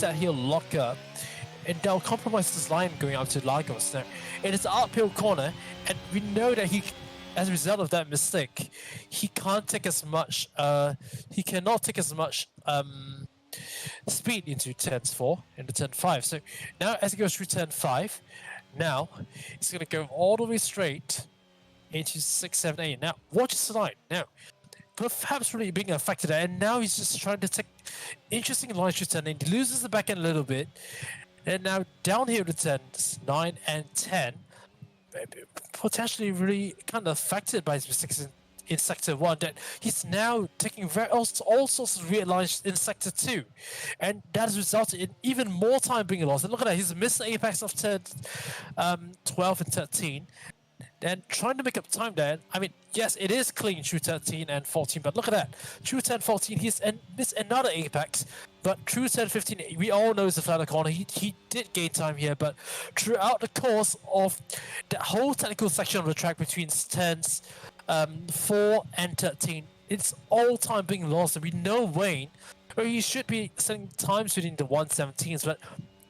that he'll lock up, and they'll compromise his line going up to Lagos. Now, it is an uphill corner, and we know that he, as a result of that mistake, he can't take as much. He cannot take as much speed into turns 4 and turn 5. So now, as he goes through turn 5, now he's going to go all the way straight into 6, 7, 8. Now, watch his line. Now, perhaps really being affected, and now he's just trying to take interesting lines to turn in. He loses the back end a little bit, and now down here to turns 9 and 10, potentially really kind of affected by his mistakes in sector 1, that he's now taking all sorts of rear lines in sector 2, and that has resulted in even more time being lost. And look at that, he's missed the apex of turn 12 and 13, and trying to make up time there. I mean, yes, it is clean through 13 and 14, but look at that. Through 10, 14, he's missed another apex, but through 10, 15, we all know it's a flatter corner. He did gain time here, but throughout the course of the whole technical section of the track between turns 4 and 13, it's all time being lost, and we know Wayne, where he should be setting times within the 117s, but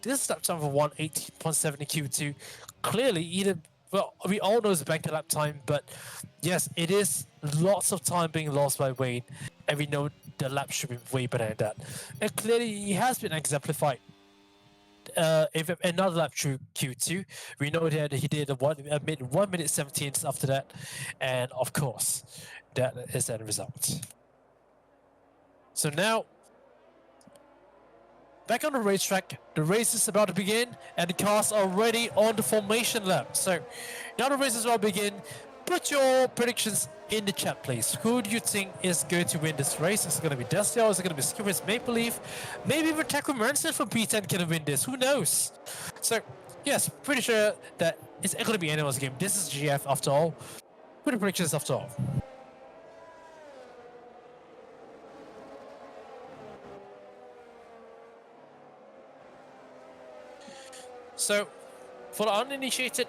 this lap time for 118.7 in Q2, clearly either, well, we all know it's a banker lap time, but yes, it is lots of time being lost by Wayne, and we know the lap should be way better than that. And clearly, he has been exemplified. If another lap through Q2, we know that he did a 1 minute 17 after that, and of course, that is the result. So now, back on the racetrack, the race is about to begin, and the cars are already on the formation lap. So now the race is about to begin. Put your predictions in the chat, please. Who do you think is going to win this race? Is it going to be Destiel? Is it going to be Skipper's Maple Leaf? Maybe even Taku Manson from P10 can win this. Who knows? So, yes, pretty sure that it's going to be anyone's game. This is JAF after all. Put the predictions after all. So, for the uninitiated,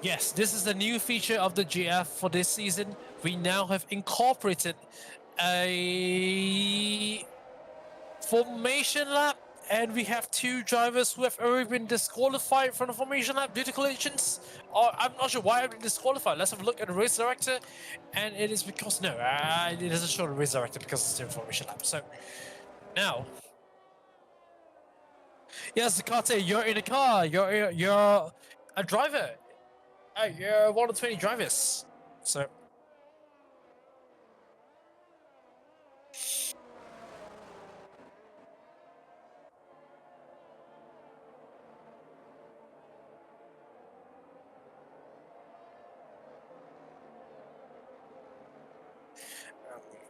yes, this is the new feature of the JAF for this season. We now have incorporated a formation lap, and we have 2 drivers who have already been disqualified from the formation lap due to collisions. Or I'm not sure why I've been disqualified. Let's have a look at the race director, and it is because it doesn't show the race director because it's the formation lap. So now, yes, Kate, you're in a car. You're a driver. You're one of the 20 drivers. So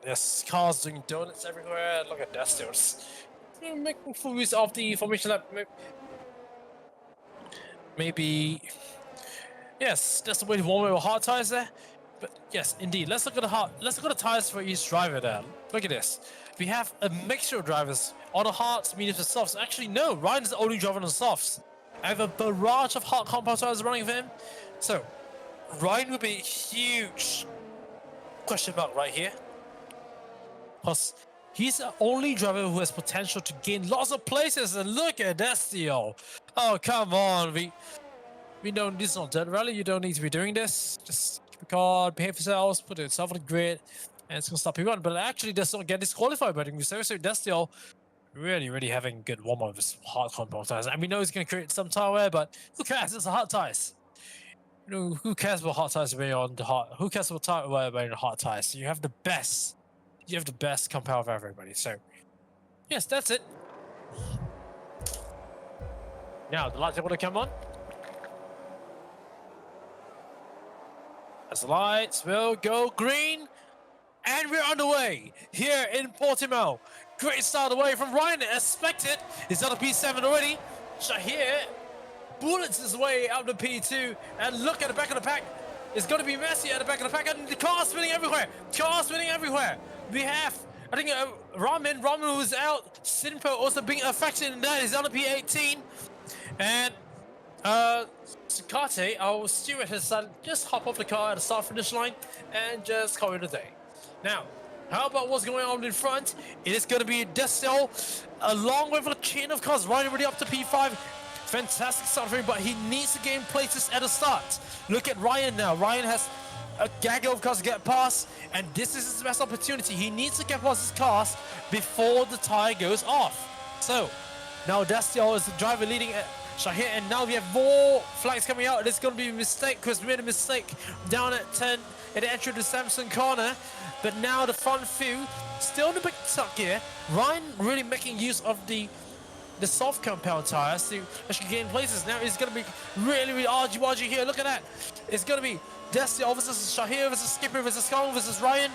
yes, cars doing donuts everywhere. Look at that, still making full use of the formation lap. Maybe yes, that's the way to warm up with hard tires there. But yes, indeed. Let's look at the tires for each driver there. Look at this. We have a mixture of drivers on the hards, mediums, and softs. Actually, no, Ryan's the only driver on the softs. I have a barrage of hard compound tires running for him. So Ryan would be a huge question mark right here, because he's the only driver who has potential to gain lots of places. And look at that steal. Oh, come on. We know this is not dirt rally. You don't need to be doing this. Just keep a car, behave yourselves, put yourself on the grid, and it's going to stop you run. But actually, does not get disqualified by doing so. So Destiel really having good warm-up of his hard compound tires. And we know he's going to create some tire wear, but who cares? It's the hard tires. You know, who cares about hard tires when you're on the hard? Who cares about tire wear when you're on hard tires? So you have the best. You have the best compound of everybody. So yes, that's it. Now the lights are going to come on. As the lights will go green, and we're on the way here in Portimao. Great start away from Ryan, expected. He's on a P7 already. Shahir bullets his way out the P2, and look at the back of the pack. It's going to be messy at the back of the pack, and the car's spinning everywhere. Car's spinning everywhere. We have, I think, Ramen who's out. Sinpo also being affected in that. He's on the P18, and Sakate, our steward, has just hop off the car at the start finish line and just call it a day. Now, How about what's going on in front? It is going to be Destel along with a chain of cars right already up to P5. Fantastic start for him, but he needs to gain places at the start. Look at Ryan now. Ryan has a gaggle of cars to get past, and this is his best opportunity. He needs to get past his cars before the tire goes off. So now Destel is the driver leading Shahir, and now we have more flags coming out. It's going to be a mistake because we made a mistake down at 10 at the entry to the Samson corner. But now the front few still in the big tuck here. Ryan really making use of the soft compound tires to actually gain places. Now it's going to be really argy-bargy here. Look at that. It's going to be Destel versus Shahir versus Skipper versus Kong versus Ryan.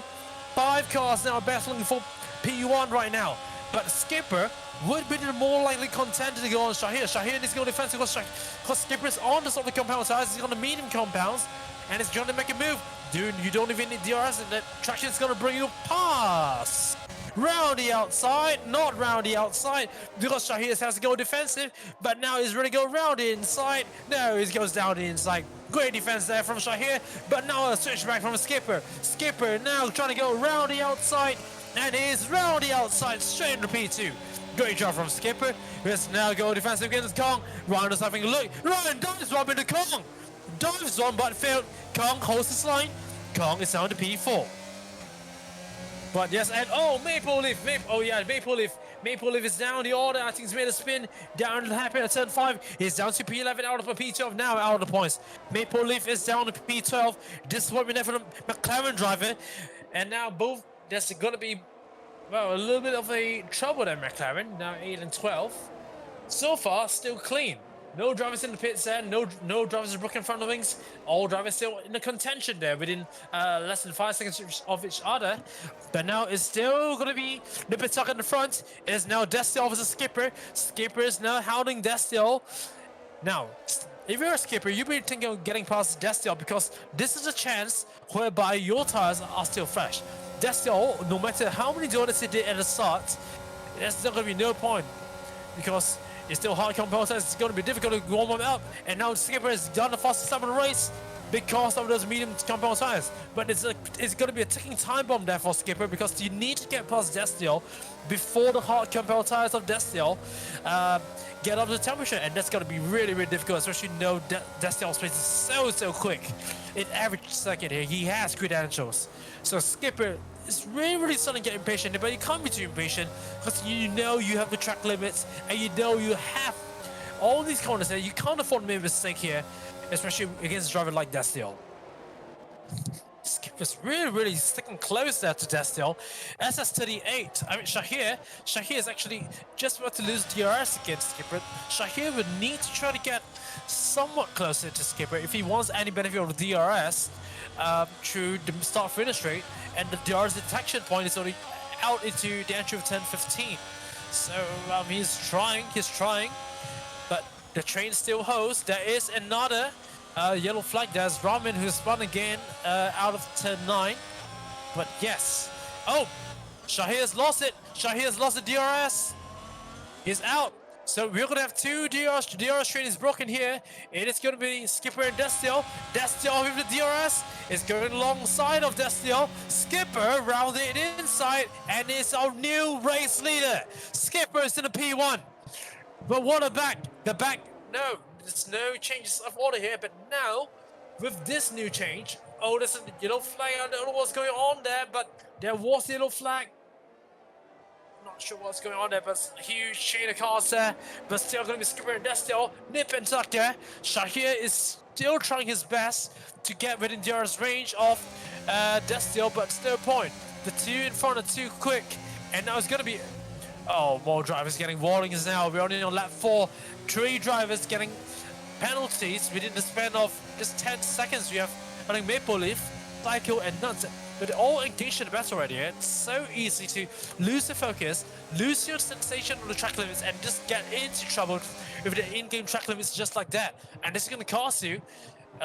5 cars now battling for P1 right now. But Skipper would be the more likely contender to go on Shahir. Shahir needs to go defensive because Skipper is on the soft compound tires. He's on the medium compounds and it's going to make a move. Dude, you don't even need DRS, and that traction is going to bring you past. Round the outside, not round the outside, because Shahir has to go defensive, but now he's ready to go round the inside. No, he goes down the inside. Great defense there from Shahir, but now a switch back from Skipper. Skipper now trying to go round the outside, and he's round the outside straight into P2. Great job from Skipper. Let's now go defensive against Kong. Ryan is having a look. Ryan dives one into Kong. Dives one but failed. Kong holds his line. Kong is down to P4. But yes, and oh, Maple Leaf. Maple Leaf is down the order. I think he's made a spin down to the happy at turn 5. He's down to P11 out of a P12 now out of the points. Maple Leaf is down to P12. Disappointment for the McLaren driver. And now both, there's going to be, well, a little bit of a trouble there, McLaren. Now 8 and 12. So far, still clean. No drivers in the pits there, no drivers with broken front wings. All drivers still in the contention there within less than 5 seconds of each other. But now it's still going to be Nipper Tuck in the front. It is now Destel versus Skipper. Skipper is now hounding Destel. Now, if you're a Skipper, you'll be thinking of getting past Destel because this is a chance whereby your tires are still fresh. Destel, no matter how many donuts he did at the start, there's still going to be no point because it's still hard compound tires. It's going to be difficult to warm them up. And now Skipper has done the fastest time in the race because of those medium compound tires. But it's going to be a ticking time bomb there for Skipper because you need to get past Destel before the hard compound tires of Destel get up to temperature. And that's going to be really difficult, especially Destel's pace is so quick. In average second here, he has good angles. So Skipper is really starting to get impatient, but you can't be too impatient because you know you have the track limits and you know you have all these corners there. You can't afford to make a mistake here, especially against a driver like Destel. Skipper's really sticking close there to Destel. SS38, I mean Shahir is actually just about to lose DRS against Skipper. Shahir would need to try to get somewhat closer to Skipper if he wants any benefit of the DRS through the start-finish rate, and the DRS detection point is already out into the entry of 10:15. So he's trying, but the train still holds. There is another yellow flag. There's Ramin who's spun again out of turn 9. But yes, oh, Shahir's lost it. Shahir's lost the DRS. He's out. So we're going to have 2 DRS. The DRS train is broken here. It is going to be Skipper and Destel. Destel with the DRS is going alongside of Destel. Skipper rounded inside and is our new race leader. Skipper is in the P1. But what a back. The back, no, there's no changes of order here. But now, with this new change, oh, there's a yellow flag. I don't know what's going on there, but there was a yellow flag. Not sure what's going on there, but a huge chain of cars there. But still going to be Skipper and Destel. Nip and tuck there. Shahir is still trying his best to get within DRS range of Destel, but it's no point. The 2 in front are too quick. And now it's going to be... Oh, more drivers getting warnings now. We're only on lap 4. 3 drivers getting penalties within the span of just 10 seconds. We have, I think, Maple Leaf, Cycle, and Nuts. But they're all engaged in the battle already. It's so easy to lose the focus, lose your sensation of the track limits, and just get into trouble with the in-game track limits just like that. And this is going to cost you,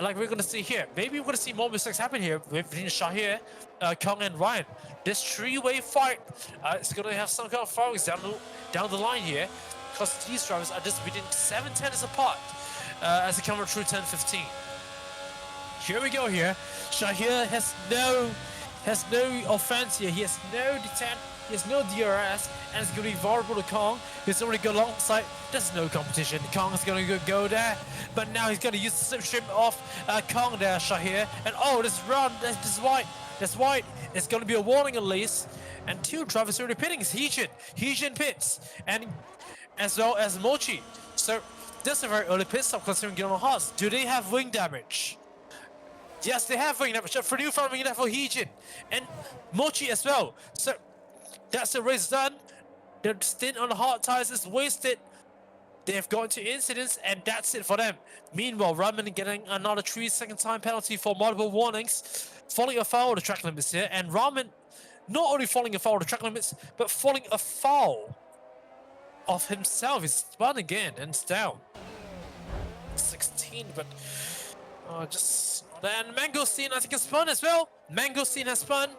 like we're going to see here. Maybe we're going to see more mistakes happen here between Shahir, Kong, and Ryan. This 3-way fight is going to have some kind of fireworks down the line here, because these drivers are just within 7 tenths apart as they come through 10:15. Here we go here. Shahir has no has no offense here. He has no detent. He has no DRS, and it's going to be vulnerable to Kong. He's already got alongside. There's no competition. Kong is going to go there, but now he's going to use the slipstream off Kong there, Shahir. And oh, this run, this is white. That's white. It's going to be a warning at least. And two drivers already pitting. It's Heejin pits, and as well as Mochi. So this is a very early pit stop considering Gilmore Hearts. Do they have wing damage? Yes, they have wing damage. For new front wing damage for Heejin and Mochi as well. So that's the race done. Their stint on the hard tires is wasted. They have gone to incidents, and that's it for them. Meanwhile, Raman getting another 3-second time penalty for multiple warnings, falling afoul of the track limits here, and Raman not only falling afoul of the track limits, but falling afoul of himself. He's spun again and it's down. 16, but just then Mangosteen I think has spun as well. Mangosteen has spun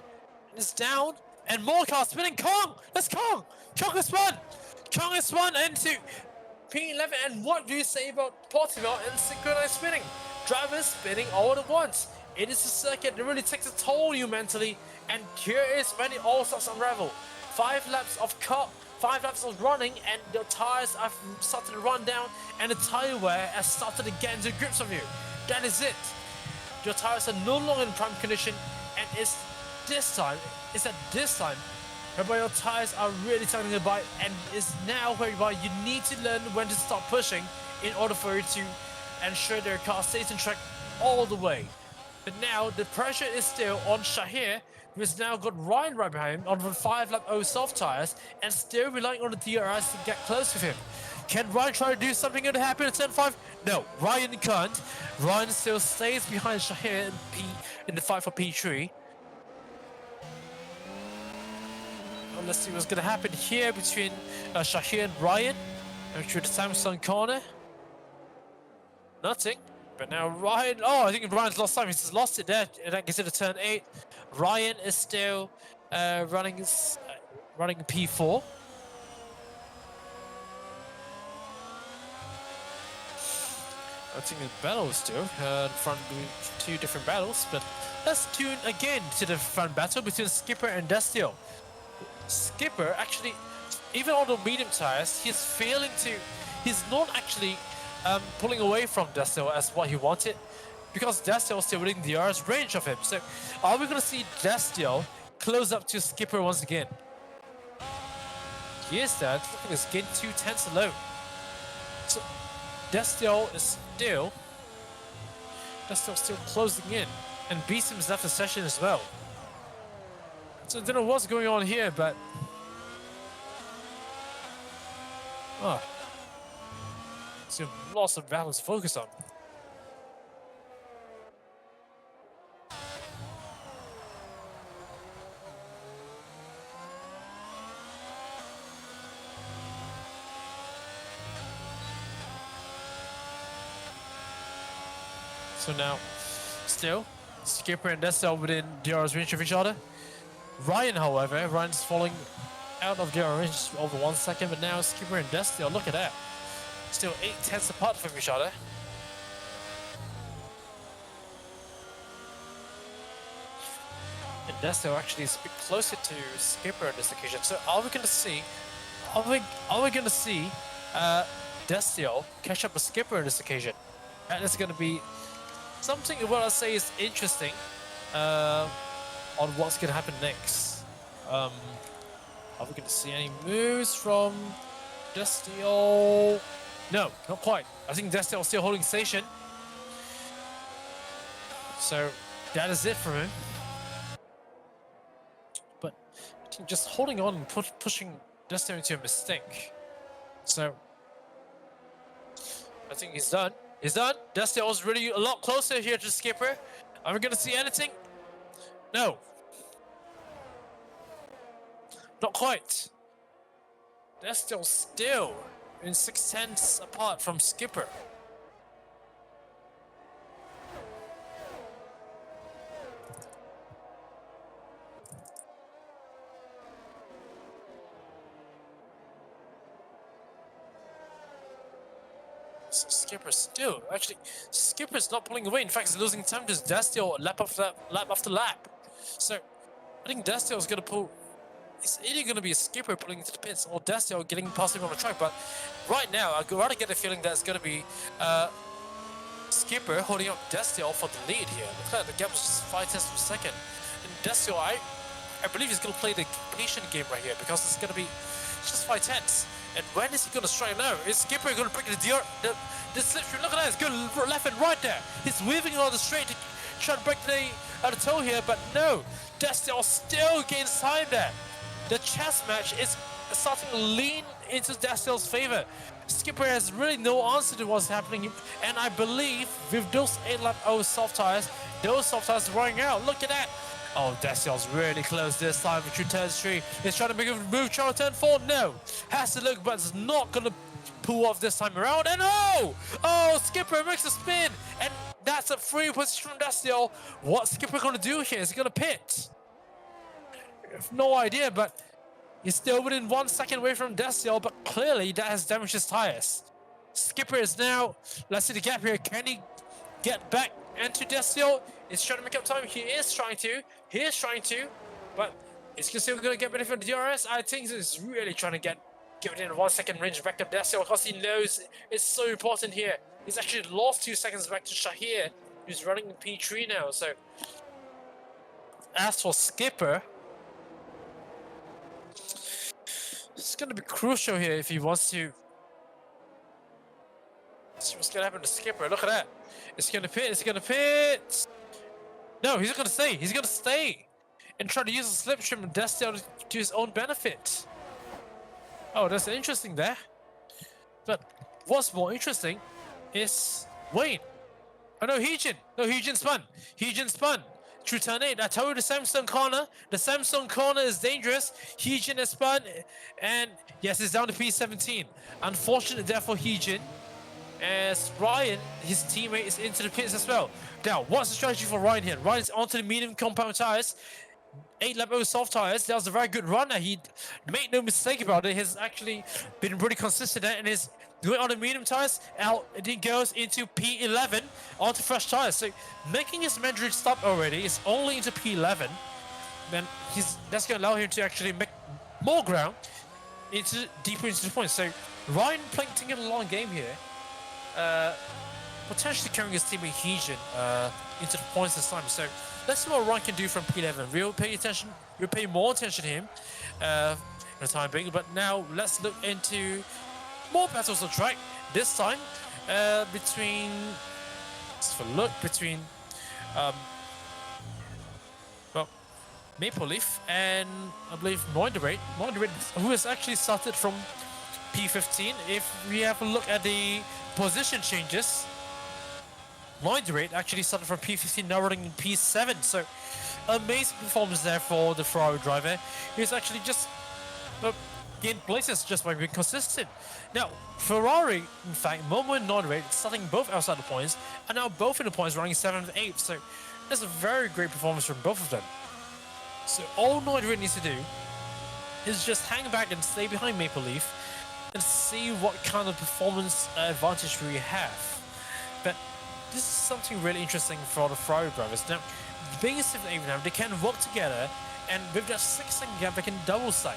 and is down, and more cars spinning. Kong, that's Kong. Kong has spun. Kong has spun into P11. And what do you say about Portimao and synchronized spinning? Drivers spinning all at once. It is a circuit that really takes a toll on you mentally, and here is when it all starts to unravel. 5 laps of running, and the tires have started to run down, and the tire wear has started to get into grips of you. That is it. Your tires are no longer in prime condition, and it's at this time whereby your tires are really starting to bite, and is now whereby you need to learn when to stop pushing in order for you to ensure their car stays in track all the way. But now the pressure is still on Shahir, who has now got Ryan right behind him on the 5-lap soft tires, and still relying on the DRS to get close with him. Can Ryan try to do something to happen at turn 5? No, Ryan can't. Ryan still stays behind Shahir in the fight for P3. Well, let's see what's going to happen here between Shahir and Ryan. Through the Samsung corner. Nothing. But now Ryan, I think Ryan's lost time. He's lost it there, and that gets it to turn 8. Ryan is still running P4. I think the battle is still in front of 2 different battles, but let's tune again to the front battle between Skipper and Destiel. Skipper actually, even on the medium tires, he's not actually pulling away from Destiel as what he wanted, because Destiel is still within the DRS range of him. So are we going to see Destiel close up to Skipper once again? Yes, that. Look at this, gain 2 tenths alone. So Destiel is still closing in, and Beesim's left the session as well. So I don't know what's going on here, but so lots of battles to focus on. So now, still, Skipper and Destiel within DRS range of each other. Ryan, however, Ryan's falling out of DRS range over 1 second, but now Skipper and Destiel, look at that. Still 8 tenths apart from each other. And Destiel actually is a bit closer to Skipper on this occasion. So are we going to see Destiel catch up with Skipper on this occasion? And it's going to be something what I'll say is interesting on what's going to happen next. Are we going to see any moves from Destiel? No, not quite. I think Destiel is still holding station. So that is it for him. But I think just holding on and pushing Destiel into a mistake. So I think he's done. He's done. Destiel is really a lot closer here to Skipper. Are we going to see anything? No. Not quite. Destiel still in 6 tenths apart from Skipper. So Skipper's not pulling away. In fact, he's losing time to Destiel lap after lap. So I think Destiel's gonna pull. It's either going to be a skipper pulling into the pits or Destiel getting past him on the track, but right now I'd rather get the feeling that it's going to be skipper holding up Destiel for the lead here. Look at that, the gap is just 5 tenths per second. And Destiel, I believe he's going to play the patient game right here because it's going to be just 5 tenths. And when is he going to strike now? Is Skipper going to break the slipstream? Look at that, it's going left and right there. He's weaving on the straight to try to break the toe here, but no. Destiel still gains time there. The chess match is starting to lean into Destiel's favor. Skipper has really no answer to what's happening, and I believe with those 8-lap soft tires, those soft tires are running out. Look at that. Oh, Destiel's really close this time through turn 3. He's trying to make a move, trying to turn 4. No. Has to look, but it's not going to pull off this time around. And oh, Skipper makes a spin. And that's a free position from Destiel. What's Skipper going to do here? Is he going to pit? I have no idea, but he's still within 1 second away from Destiel, but clearly that has damaged his tires. Skipper is now, let's see the gap here. Can he get back into Destiel? He's trying to make up time. He is trying to, but is he still going to get benefit from the DRS? I think he's really trying to get within 1 second range back to Destiel because he knows it's so important here. He's actually lost 2 seconds back to Shahir, who's running in P3 now. So as for Skipper, it's going to be crucial here if he wants to see what's going to happen to Skipper. Look at that. It's going to pit. No, he's not going to stay. He's going to stay and try to use the slipstream and Destiel to his own benefit. Oh, that's interesting there. But what's more interesting is Wayne. Oh, no, Heejin. No, Heejin spun. Through turn 8, I told you the Samsung corner. The Samsung corner is dangerous. Heejin has spun, and yes, it's down to P17. Unfortunate there for Heejin, as Ryan, his teammate, is into the pits as well. Now, what's the strategy for Ryan here? Ryan's onto the medium compound tires. 8-lap soft tires. That was a very good run. He made no mistake about it. He's actually been pretty consistent and is going on the medium tires. Out, and he goes into P11 onto fresh tires. So making his Mandarin stop already is only into P11. Then that's going to allow him to actually make more ground deeper into the point. So Ryan taking a long game here. Potentially carrying his teammate Heejin into the points this time. So let's see what Ryan can do from P11. We'll pay more attention to him in the time being. But now let's look into more battles on track. This time between Maple Leaf and I believe Moinderate, who has actually started from P15. If we have a look at the position changes, Moinderate actually started from P15, now running in P7. So amazing performance there for the Ferrari driver. He's actually just gained places just by being consistent. Now, Ferrari, in fact, Momo and Moinderate starting both outside the points, and now both in the points running 7th and 8th. So that's a very great performance from both of them. So all Moinderate needs to do is just hang back and stay behind Maple Leaf and see what kind of performance advantage we have. But this is something really interesting for the Ferrari drivers. Now, being a 7th and 8th now, they can work together, and with that 6-second gap, they can double stack.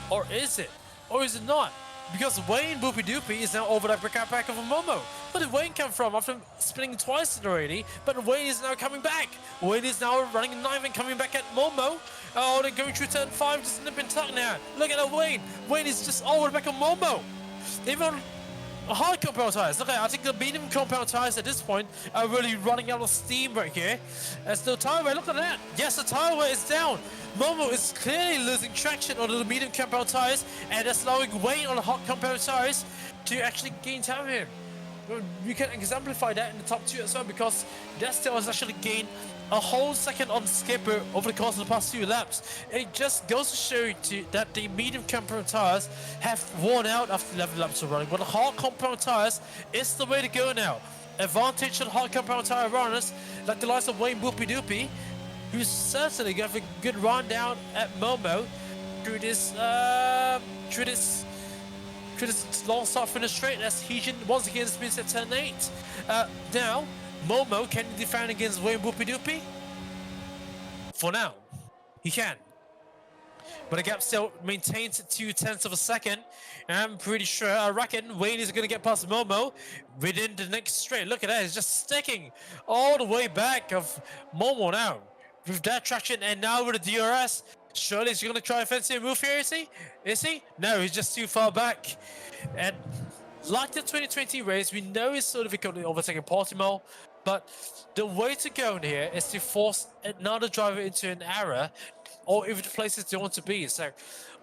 Or is it? Or is it not? Because Wayne Boopy Doopy is now over that back of a Momo. Where did Wayne come from after spinning twice already? But Wayne is now coming back. Wayne is now running in 9th and coming back at Momo. Oh, they're going through turn 5, just nip and tuck now. Look at that Wayne. Wayne is just over the back of Momo. Even hard compound tires. Look, I think the medium compound tires at this point are really running out of steam right here. As the tire wear, look at that. Yes, the tire wear is down. Momo is clearly losing traction on the medium compound tires, and that's allowing Wayne on the hot compound tires to actually gain time here. We can exemplify that in the top 2 as well, because Destiel has actually gained a whole second on Skipper over the course of the past 2 laps. It just goes to show you that the medium compound tires have worn out after 11 laps of running, but the hard compound tires is the way to go now. Advantage of hard compound tire runners like the likes of Wayne Boopy Doopy, who's certainly going to have a good run down at Momo through this long start finish straight as Heejin once again spins at turn 8. Now, Momo, can he defend against Wayne Boopy Doopy? For now, he can. but the gap still maintains 2/10 of a second. And I'm pretty sure, I reckon Wayne is going to get past Momo within the next straight. Look at that, he's just sticking all the way back of Momo now. With that traction, and now with the DRS, surely he's going to try a fancy move here, is he? Is he? No, he's just too far back. And like the 2020 race, we know he's sort of overtaking Portimao, but the way to go in here is to force another driver into an error, or even the places they want to be. So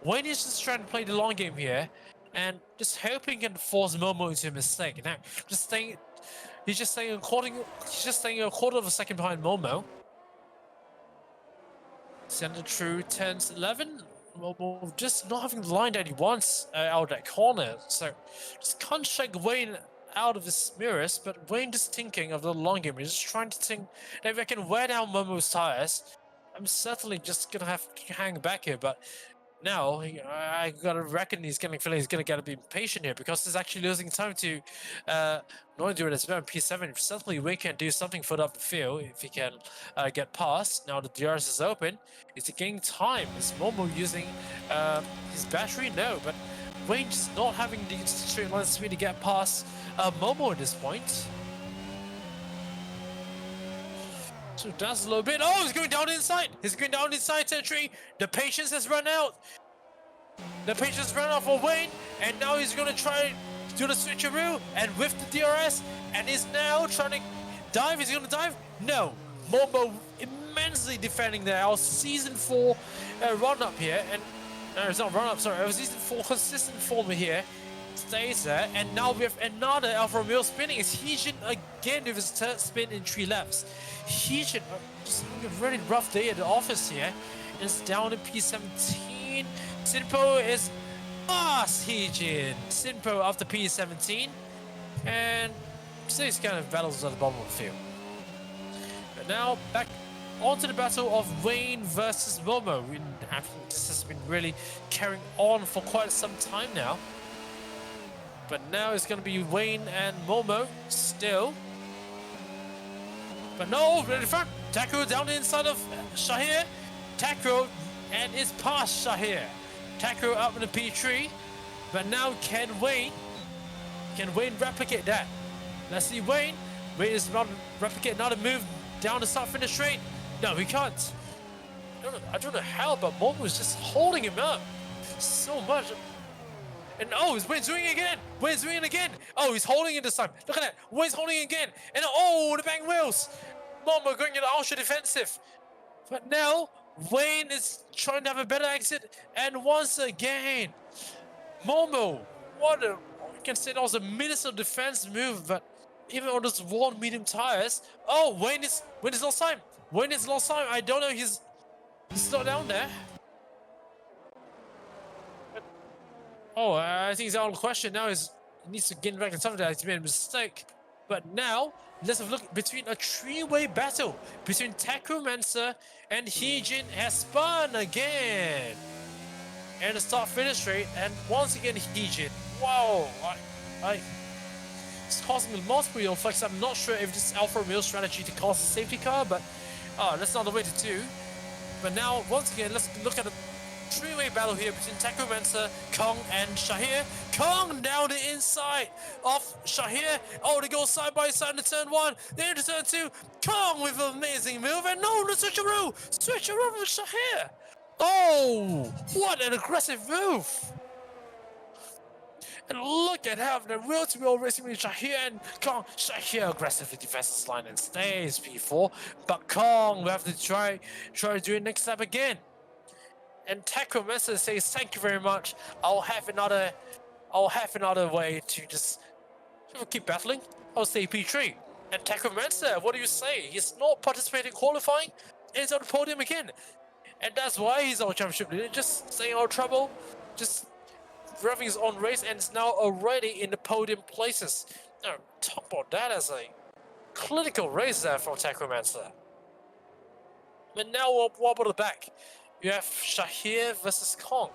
Wayne is just trying to play the long game here, and just hoping he can force Momo into a mistake. Now, he's just staying a quarter of a second behind Momo. Send it through 10-11. Well, just not having the line that he wants out of that corner. So just can't shake Wayne out of his mirrors, but Wayne just thinking of the long game. He's just trying to think that if I can wear down Momo's tires, I'm certainly just gonna have to hang back here. But now I gotta reckon he's gonna get a bit impatient here, because he's actually losing time to not do it as well in P7. Certainly Wayne can do something further up the field if he can get past. Now the DRS is open. Is he gaining time? Is Momo using his battery? No, but Wayne just not having the straight line speed to get past Momo at this point. So that's a little bit. Oh, he's going down inside. He's going down inside territory. The patience has run out. The patience ran out for Wayne, and now he's going to try to do the switcheroo, and with the DRS, and he's now trying to dive. Is he going to dive? No. Momo immensely defending there. Our season 4 run-up here, and no, it's not run-up, sorry. Our season 4 consistent form here stays there, and now we have another Alfa Romeo spinning. It's Heejin again with his third spin in 3 laps. Heejin just having a really rough day at the office here. It's down in P17. Sinpo is past Heejin. Sinpo after P17, and so he's kind of battles at the bottom of the field. But now back onto the battle of Wayne versus Momo. I think this has been really carrying on for quite some time now. But now it's going to be Wayne and Momo still. But no, in front. Takuro down the inside of Shahir. Takuro, and it's past Shahir. Takuro up in the P3. But now can Wayne replicate that? Let's see Wayne. Wayne is about to replicate another move down the start finish straight. No, he can't. I don't know how, but Momo is just holding him up so much. And oh, Wayne's doing it again. Wayne's doing it again. Oh, he's holding it this time. Look at that. Wayne's holding it again. And oh, the bang wheels. Momo going into ultra defensive. But now Wayne is trying to have a better exit. And once again, Momo, you can say that was a minister defense move, but even on those worn medium tires. Oh, Wayne is lost time. Wayne is lost time. I don't know. He's not down there. Oh, I think it's out of the question now. He needs to get back in something that he made a mistake. But now, let's have a look between a 3-way battle between Takumansa and Heejin has spun again. And the start finish straight, and once again Heejin. Wow, it's causing me multiple wheel flex. I'm not sure if this is Alfa Romeo strategy to cause a safety car, but that's not the way to do. But now, once again, let's look at the 3-way battle here between Takumansa, Kong, and Shahir. Kong down the inside of Shahir. Oh, they go side by side into turn 1. Then into turn 2. Kong with an amazing move. And no, the switcheroo. Switcheroo with Shahir. Oh, what an aggressive move. And look at how the wheel-to-wheel racing with Shahir and Kong. Shahir aggressively defends this line and stays P4. But Kong will have to try to do it next lap again. And Takumansa says, "Thank you very much. I'll have another way to just keep battling. I'll stay P3." And Takumansa, what do you say? He's not participating in qualifying, and he's on the podium again. And that's why he's on championship. Just staying out of trouble, just driving his own race, and is now already in the podium places. Now, talk about that as a clinical race there from Takumansa. But now what about the back? You have Shahir versus Kong.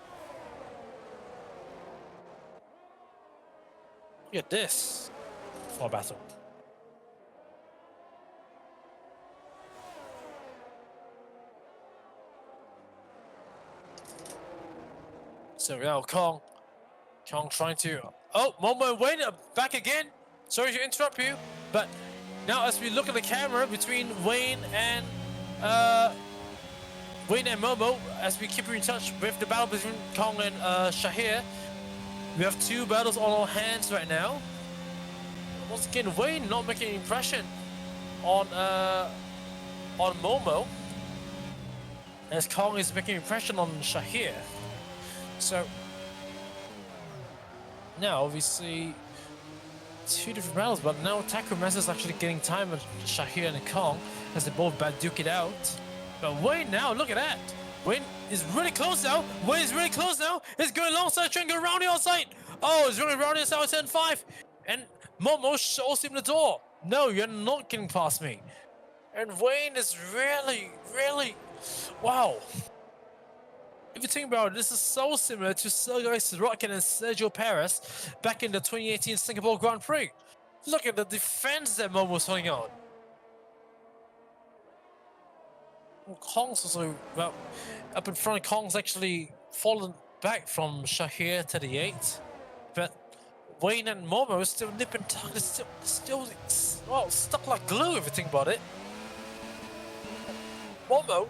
Look at this for a battle. So now Kong trying to. Oh, Momo and Wayne are back again. Sorry to interrupt you, but now as we look at the camera between Wayne and Momo, as we keep in touch with the battle between Kong and Shahir, we have two battles on our hands right now. Once again, Wayne not making an impression on Momo, as Kong is making an impression on Shahir. So now we see two different battles, but now Takumasu is actually getting time with Shahir and Kong as they both duke it out. But Wayne now, look at that. Wayne is really close now. Wayne is really close now. He's going alongside, trying to go around the outside. Oh, he's running around the outside 10-5. And Momo shows him the door. No, you're not getting past me. And Wayne is really, wow. If you think about it, this is so similar to Sergei Sorokin and Sergio Perez back in the 2018 Singapore Grand Prix. Look at the defense that Momo was putting on. Kong's also, well, up in front, Kong's actually fallen back from Shahir to the 8. But Wayne and Momo are still nip and tuck, still well, stuck like glue if you think about it. Momo,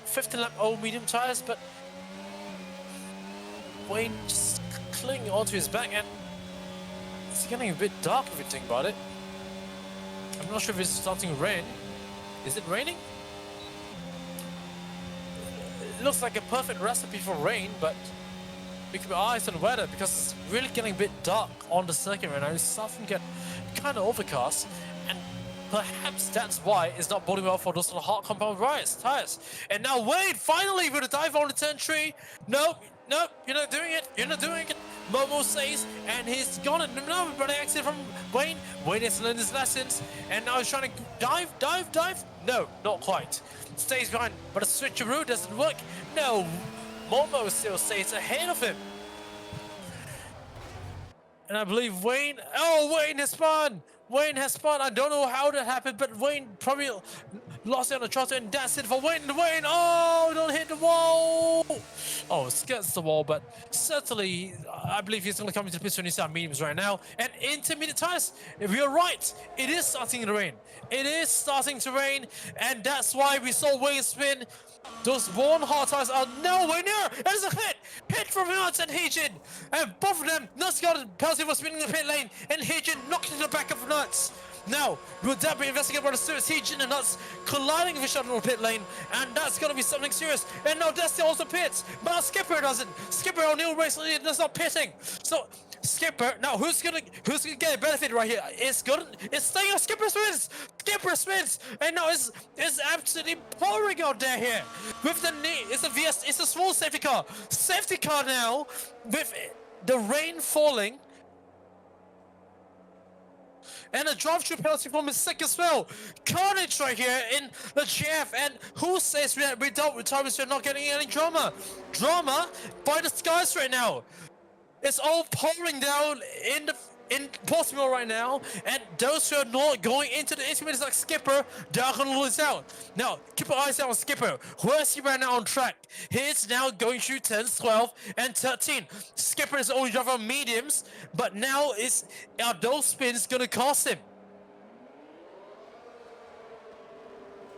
15 lap old medium tires, but Wayne just clinging onto his back, and it's getting a bit dark if you think about it. I'm not sure if it's starting to rain. Is it raining? It looks like a perfect recipe for rain, but we keep our eyes on the weather because it's really getting a bit dark on the circuit right now. It's starting to get kind of overcast, and perhaps that's why it's not boding well for those little hot compound tires. And now Wade finally with a dive on the turn 3. Nope, you're not doing it. You're not doing it. Momo says, and he's gone. No, but accident from Wayne. Wayne has learned his lessons, and now he's trying to dive. No, not quite. Stays behind, but a switcheroo doesn't work. No, Momo still stays ahead of him. And I believe Wayne has spun. I don't know how that happened, but Wayne probably lost it on the throttle, and that's it for Wayne. Oh, don't hit the wall. Oh, it's against the wall, but certainly, I believe he's going to come into the pits when he's on mediums right now. And intermediate tires, if you're right, it is starting to rain. And that's why we saw Wayne spin. Those worn hard tires are nowhere near. There's a hit from Nuts and Heejin, and both of them, Nuts got a penalty for spinning the pit lane, and Heejin knocked into the back of Nuts. Now, will that be investigated by the stewards? Heejin and Nuts colliding with each other in the pit lane, and that's going to be something serious. And now Dusty also pits, but Skipper doesn't. Skipper O'Neill basically does not pitting. So Skipper, now who's gonna get a benefit right here? It's staying on Skipper spins, and now it's absolutely pouring out there here with the knee. It's a small safety car now with the rain falling. And a drive-through penalty from his sick as well. Carnage right here in the JAF. And who says we don't retire, we're not getting any drama? Drama by the skies right now. It's all pouring down in Portsmouth right now, and those who are not going into the intermediates like Skipper, they're going to lose out. Now, keep your eyes out on Skipper. Where is he right now on track? He's now going through turns 12 and 13. Skipper is only driving on mediums, but now are those spins going to cost him?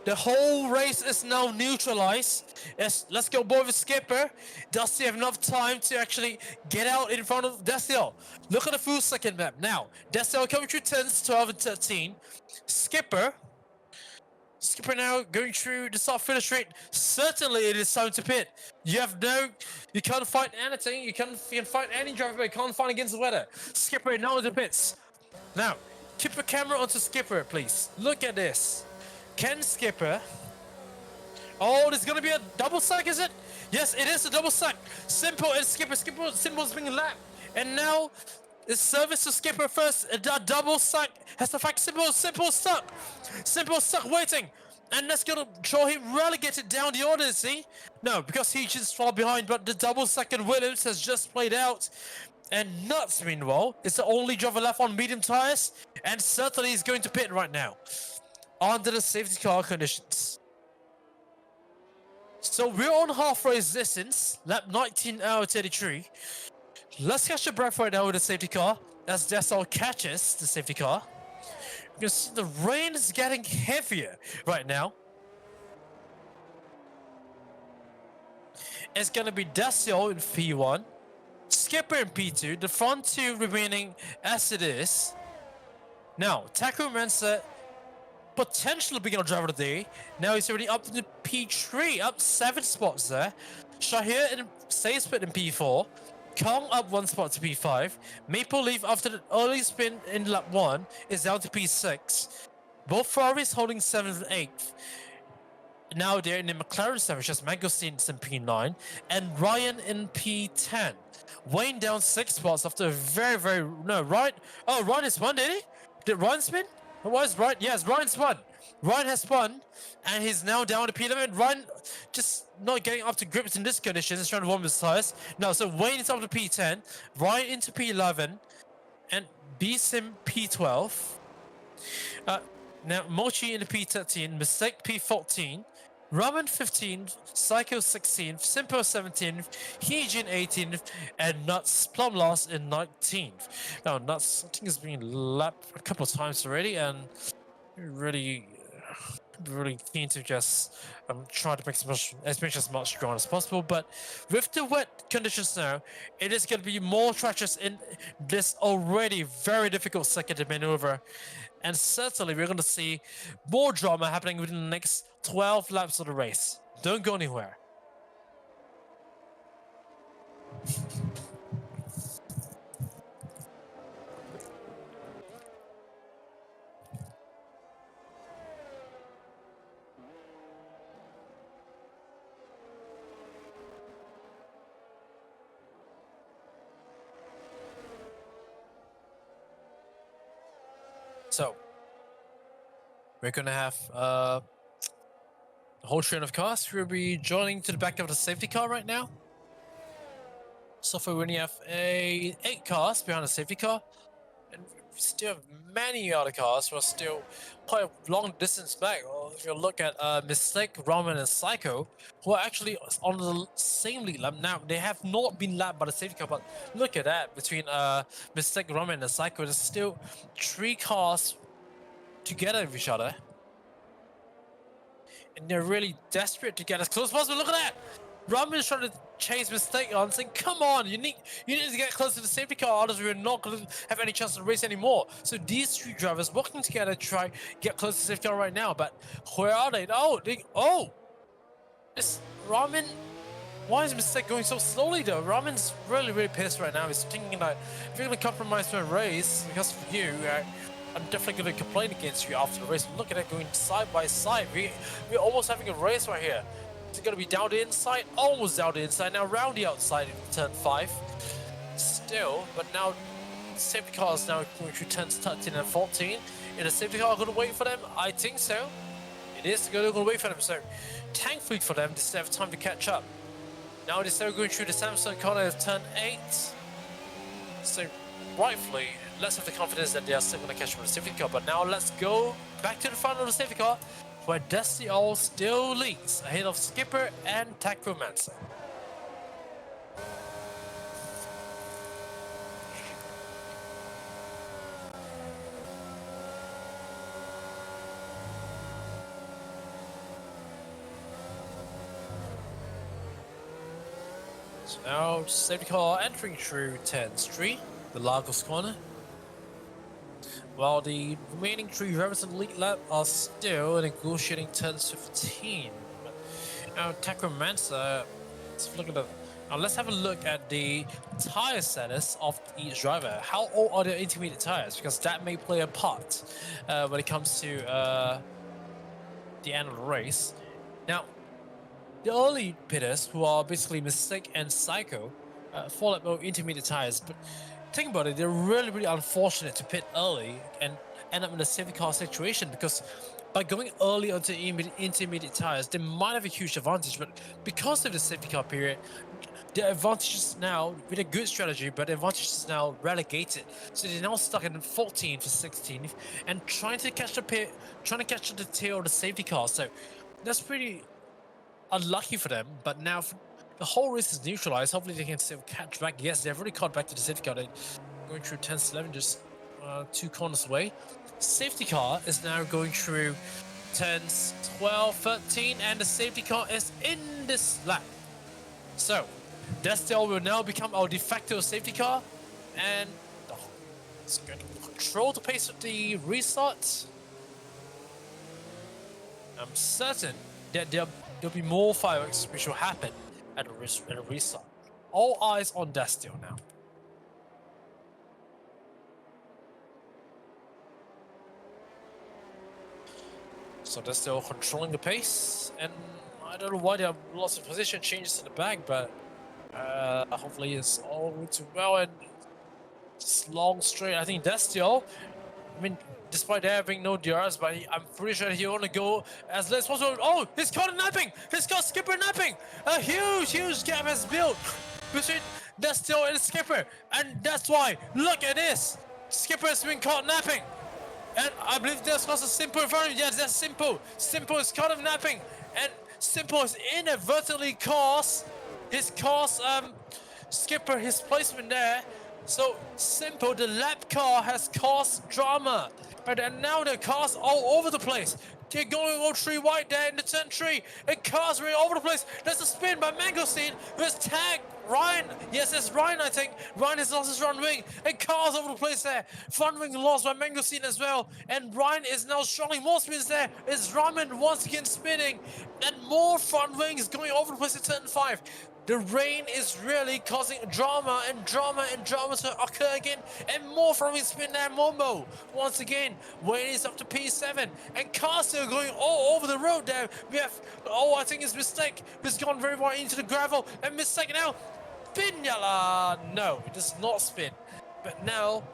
The whole race is now neutralized. Let's go boy with Skipper. Does he have enough time to actually get out in front of Destiel? Look at the full second map. Now, Destiel coming through turns 12 and 13. Skipper now going through the start finish straight. Certainly it is time to pit. You can't fight anything. You can fight any driver, but you can't fight against the weather. Skipper now in the pits. Now, keep your camera onto Skipper, please. Look at this. Can Skipper... Oh, there's going to be a double sack, is it? Yes, it is a double sack. Simple and Skipper. Simple's being lapped. And now, it's service to Skipper first. That double sack has the fact Simple stuck. Simple stuck waiting. And that's going to show him relegated down the order, see? No, because he's just far behind, but the double sack and Williams has just played out. And Nuts, meanwhile, is the only driver left on medium tires. And certainly he's going to pit right now. Under the safety car conditions. So we're on halfway distance, lap 19 out of 33. Let's catch your breath right now with the safety car, as Dessel catches the safety car. You can see the rain is getting heavier right now. It's gonna be Dessel in P1, Skipper in P2, the front two remaining as it is. Now, Taku Mensa potentially being a driver of the day. Now he's already up to P3, up 7 spots there. Shahir stays put in P4. Kong up 1 spot to P5. Maple Leaf after the early spin in lap 1 is down to P6. Both Ferraris holding 7th and 8th. Now they're in the McLaren 7, just Mangostein in P9 and Ryan in P10. Wayne down 6 spots after a Ryan has spun, did he? Did Ryan spin? It was Ryan. Yes, Ryan spun. Ryan has spun, and he's now down to P11. Ryan just not getting up to grips in this condition. He's trying to warm his tires. Now, so Wayne is up to P10, Ryan into P11, and B-Sim P12. Now, Mochi into P13, Mistake P14, Ramen 15th, Psycho 16th, Simpo 17th, Heejin 18th, and Nuts plumb last in 19th. Now, Nuts, I think, has been lapped a couple of times already, and really keen to just try to make as much ground as possible. But with the wet conditions now, it is going to be more treacherous in this already very difficult second to maneuver. And certainly we're going to see more drama happening within the next 12 laps of the race. Don't go anywhere. So, we're going to have a whole train of cars. We'll be joining to the back of the safety car right now. So far, we only have 8 cars behind the safety car. And we still have many other cars who are still quite a long distance back. Well, if you look at Mistake, Ramen, and Psycho, who are actually on the same lead lap. Now, they have not been lapped by the safety car, but look at that. Between Mistake, Ramen, and Psycho, there's still 3 cars together with each other. And they're really desperate to get as close as possible. Look at that! Ramen is trying to chase Mistake on, saying, come on, you need to get close to the safety car, otherwise we're not going to have any chance to race anymore. So these 3 drivers working together to try get close to the safety car right now, but where are they? This Ramen, why is Mistake going so slowly though? Ramen's really pissed right now. He's thinking that if you're going to compromise my race because of you, I'm definitely going to complain against you after the race. Look at it going side by side. We're almost having a race right here. Is it going to be down the inside? Almost down the inside. Now round the outside in turn 5. Still, but now safety car is now going through turns 13 and 14. Is the safety car going to wait for them? I think so. It is going to wait for them. So thankfully for them, they still have time to catch up. Now they're still going through the Samsung corner of turn 8. So rightfully, let's have the confidence that they are still going to catch up with the safety car. But now let's go back to the front of the safety car, where Dusty All still leads ahead of Skipper and Tacromancer. So now safety car entering through 10th Street, the Lagos corner. While the remaining 3 drivers in the lead lap are still negotiating turns 15. Now, Tacromancer, let's have a look at the tire status of each driver. How old are their intermediate tires? Because that may play a part when it comes to the end of the race. Now, the early pitters, who are basically Mistake and Psycho, fall at intermediate tires, but think about it, they're really unfortunate to pit early and end up in a safety car situation, because by going early onto intermediate tires, they might have a huge advantage, but because of the safety car period, the advantage is now, with a good strategy, but the advantage is now relegated. So they're now stuck in 14th to 16th and trying to catch the tail of the safety car. So that's pretty unlucky for them, but now the whole risk is neutralized. Hopefully they can still catch back. Yes, they've already caught back to the safety car. They're going through 10-11, just 2 corners away. Safety car is now going through 10s, 12, 13, and the safety car is in this lap. So, Destel will now become our de facto safety car, and it's going to control the pace of the restart. I'm certain that there'll be more fireworks which will happen at a restart. All eyes on Destel now. So they're still controlling the pace, and I don't know why there are lots of position changes in the back, but hopefully it's all going to well, and just long straight. I think Destiel, I mean, despite there having no DRS, but I'm pretty sure he'll want to go as less possible. Oh, he's caught napping! He's got Skipper napping! A huge gap has built between Destiel and Skipper, and that's why, look at this! Skipper has been caught napping! And I believe there's also Simple in front of him. Yes, that's Simple. Simple is kind of napping. And Simple has inadvertently caused Skipper his placement there. So Simple, the lap car, has caused drama. And now the cars all over the place. They're going all 3 wide there in the turn 3. And cars are all over the place. There's a spin by Mangosteen, who has tagged Ryan. Yes, it's Ryan, I think. Ryan has lost his front wing. And cars over the place there. Front wing lost by Mangosteen as well. And Ryan is now struggling. More spins there. It's Ramen once again spinning. And more front wings going over the place in turn 5. The rain is really causing drama to occur again, and more from his spin there. Momo once again. Wayne is up to P7, and cars still going all over the road there. We have, I think it's Mistake, who's gone very far into the gravel, and Mistake now. Spin-yala! No, it does not spin. But now,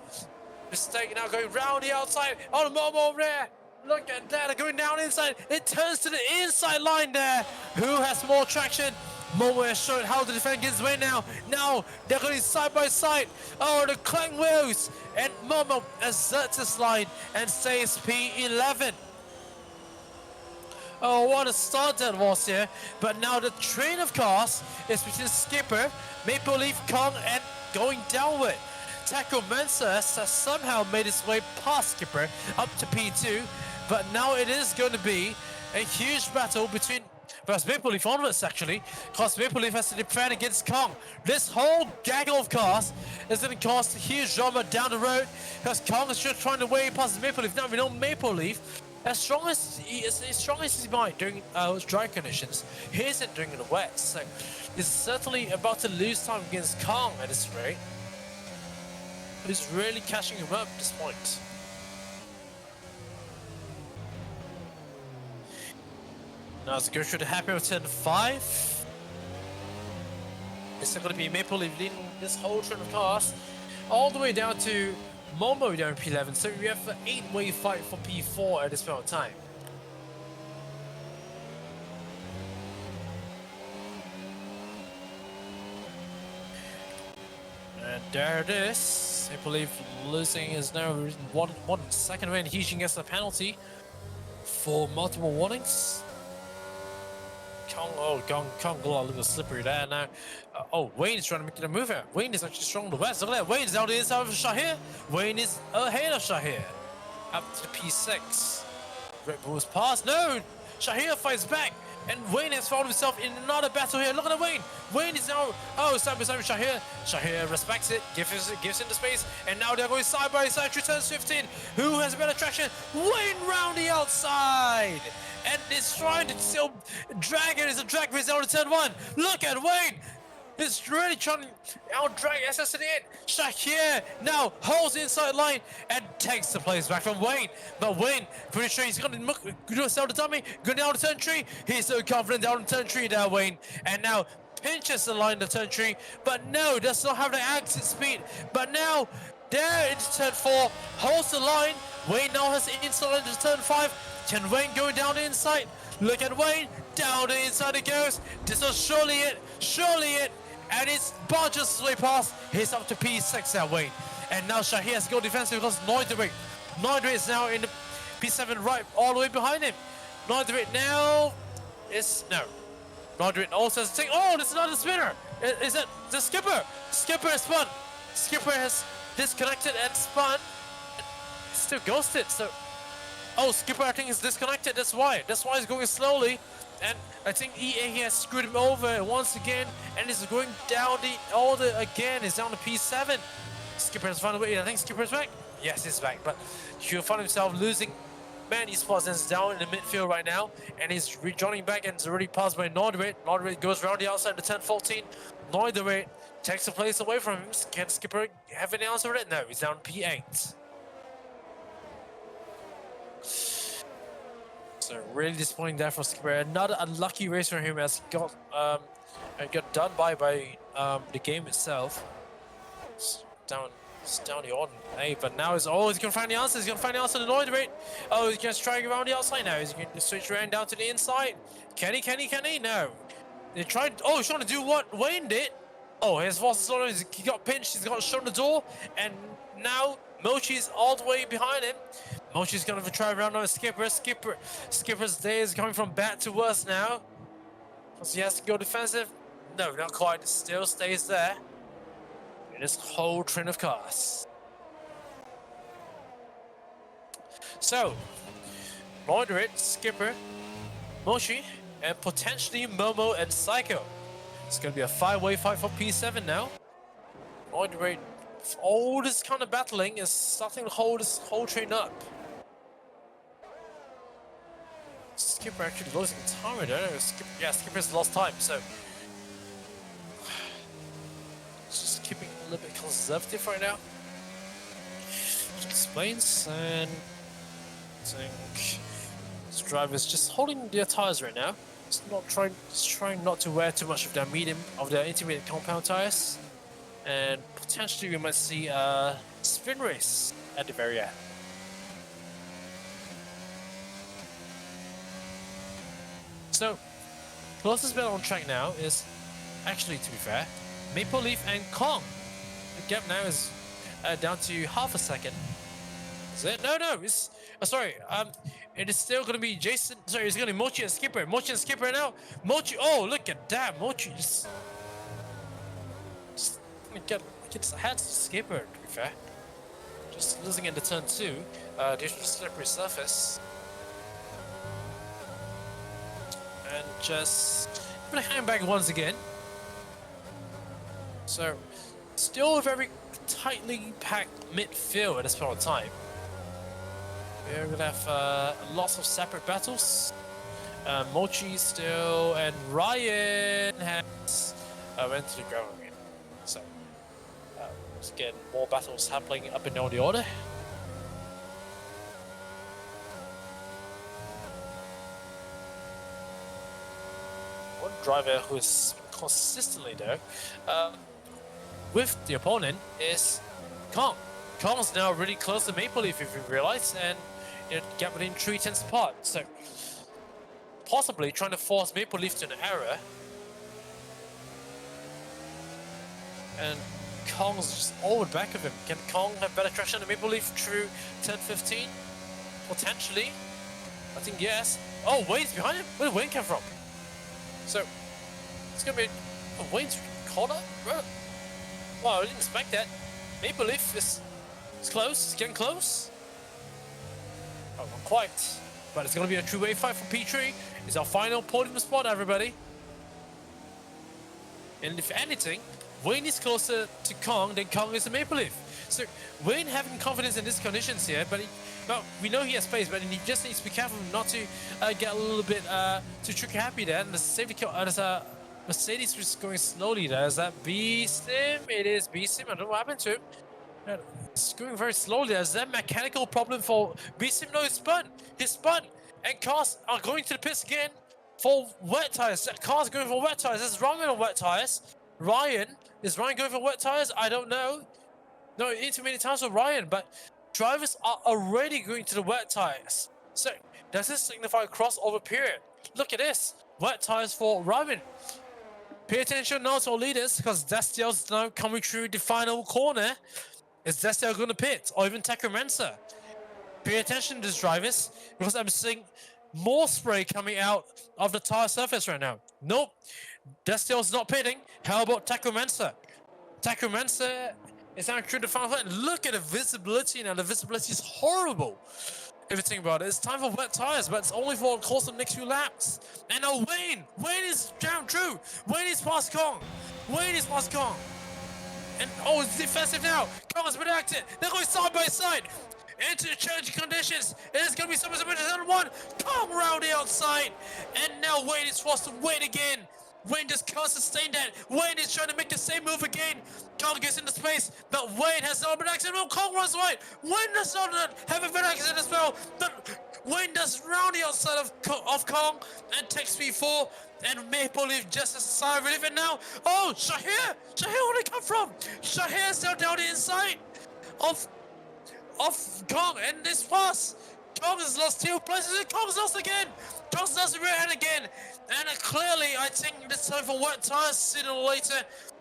Mistake now going round the outside. Oh, the Momo over there. Look at that, they're going down inside. It turns to the inside line there. Who has more traction? Momo has shown how the defender gets away now. Now they're going side by side. Oh, the clang wheels. And Momo asserts his line and stays P11. Oh, what a start that was here. But now the train of cars is between Skipper, Maple Leaf, Kong, and going downward. Taco Mensa has somehow made his way past Skipper up to P2. But now it is going to be a huge battle between Maple Leaf onwards, actually, because Maple Leaf has to defend against Kong. This whole gaggle of cars is going to cause huge drama down the road, because Kong is just trying to weigh past Maple Leaf. Now we know Maple Leaf, as strong as he might during dry conditions, he isn't during the wet. So he's certainly about to lose time against Kong at this rate. He's really catching him up at this point. Now let's go through the happy of turn 5. It's going to be Maple Leaf leading this whole train of cars all the way down to Momo down in P11. So we have an 8-way fight for P4 at this point of time. And there it is. Maple Leaf losing is now one second win. Heejin gets a penalty for multiple warnings. Kong got a little slippery there now. Wayne is trying to make it a move here. Wayne is actually strong on the west. Look at that. Wayne is out the inside of Shahir. Wayne is ahead of Shahir. Up to the P6. Red Bull's pass. No! Shahir fights back. And Wayne has found himself in another battle here. Look at Wayne. Wayne is now side by side with Shahir. Shahir respects it, gives him the space, and now they're going side by side. Returns 15. Who has better traction? Wayne round the outside. And is trying to still drag it as a drag race out of turn 1. Look at Wayne. He's really trying to out-drag SS in it. Shahir now holds the inside line and takes the place back from Wayne. But Wayne, pretty sure he's going to sell the dummy. Going down to turn 3. He's so confident down to turn 3 there, Wayne. And now pinches the line to turn 3. But no, does not have the exit speed. But now, there into turn 4. Holds the line. Wayne now has the inside line to turn 5. Can Wayne go down the inside? Look at Wayne. Down the inside it goes. This is surely it. And it's barges his way past. He's up to P6 now, Wayne. And now Shahir has to go defensive because Noideric is now in the P7 right, all the way behind him. Noideric now is, no. Nordrit also has a thing. Oh, there's another spinner. Is it the skipper? Skipper has spun. Skipper has disconnected and spun. Still ghosted. So, oh, skipper I think is disconnected. That's why. That's why he's going slowly. And I think EA has screwed him over once again, and he's going down the order again. He's down to P7. Skipper has found a way. I think Skipper's back. Yes, he's back, but he'll find himself losing. Man, he spots is down in the midfield right now, and he's rejoining back and is already passed by Nordrit. Nordrit goes around the outside, the 10-14. Nordrit takes the place away from him. Can Skipper have any answer with it? No, he's down P8. So really disappointing there for Skipper. Another unlucky race for him as got done by the game itself. It's down the order. Hey, but now he's gonna find the answer. He's gonna find the answer to the Nordrit. Oh, he's gonna strike around the outside now. He's gonna switch around down to the inside. Can he? No. They tried. Oh, he's trying to do what Wayne did. Oh, his boss is he got pinched. He's got shut the door, and now Mochi's all the way behind him. Mochi's gonna try around on Skipper. Skipper's day is going from bad to worse now. So he has to go defensive. No, not quite. Still stays there. In this whole train of cars. So, Nordrit, Skipper, Mochi, and potentially Momo and Psycho. It's gonna be a 5-way fight for P7 now. Nordrit, all this kind of battling is starting to hold this whole train up. Skipper actually losing time, I don't know. Skipper's lost time, so just keeping a little bit conservative right now. Which explains, and I think this driver's just holding their tires right now. Trying not to wear too much of their intermediate compound tires, and potentially we might see a spin race at the very end. So, closest battle on track now is actually, to be fair, Maple Leaf and Kong. The gap now is down to half a second. Is it? No, it's sorry. It is still going to be Jason. Sorry, it's going to be Mochi and Skipper. Mochi and Skipper now. Mochi. Oh, look at that. Mochi just gets ahead to Skipper. To be fair, just losing into turn 2. Due to the slippery surface, and just gonna hang back once again. So, still a very tightly packed midfield at this point in time. We're gonna have lots of separate battles. Mochi still, and Ryan has went to the ground again. So, let's get more battles happening up and down the order. One driver who is consistently there with the opponent is Kong. Kong's now really close to Maple Leaf, if you realize, and gap within 3/10 apart. So possibly trying to force Maple Leaf to an error. And Kong's just over the back of him. Can Kong have better traction than Maple Leaf through 10-15? Potentially. I think yes. Oh, Wayne's behind him. Where did Wayne come from? So it's gonna be Wayne's corner. Wow, I didn't expect that. Maple Leaf is close. It's getting close. Oh, not quite. But it's gonna be a two-way fight for P3. It's our final podium spot, everybody. And if anything, Wayne is closer to Kong than Kong is to Maple Leaf. So Wayne having confidence in these conditions here, but we know he has space, but he just needs to be careful not to get a little bit too tricky happy there. And the safety car, there's a Mercedes was going slowly there. Is that B-Sim? It is B-Sim. I don't know what happened to him. It's going very slowly. Is that mechanical problem for B-Sim? No, he spun. He spun. And cars are going to the pits again for wet tires. Cars going for wet tires. There's Ryan on wet tires. Is Ryan going for wet tires? I don't know. No, intermediate tires for Ryan, but drivers are already going to the wet tires. So, does this signify a crossover period? Look at this. Wet tires for Ryan. Pay attention now to our leaders, because Destiel's now coming through the final corner. Is Destiel going to pit, or even Takamansa? Pay attention to these drivers, because I'm seeing More spray coming out of the tire surface right now. Nope. Destiel's not pitting. How about Takumensa? Takumensa is now through the final flat. Look at the visibility now. The visibility is horrible. If you think about it, it's time for wet tires, but it's only for the course of the next few laps. And now Wayne is down through. Wayne is past Kong. And oh, it's defensive now. Kong has been active. They're going side by side into the challenging conditions. It is going to be something on one. Kong around the outside. And now Wayne is forced to wait again. Wayne just can't sustain that. Wayne is trying to make the same move again. Kong gets into space, but Wayne has not been accident. No, Kong runs wide. Wayne does not have a bit accident as well. But Wayne does round the outside of Kong and takes P4. And Maple Leaf just as a sigh of relief. And now, oh, Shahir, where did he come from? Shahir is now down the inside of Kong, and this pass. Kong has lost 2 places, and Kong's lost again. Kong's lost again. And clearly, I think it's time for wet tires sooner or later,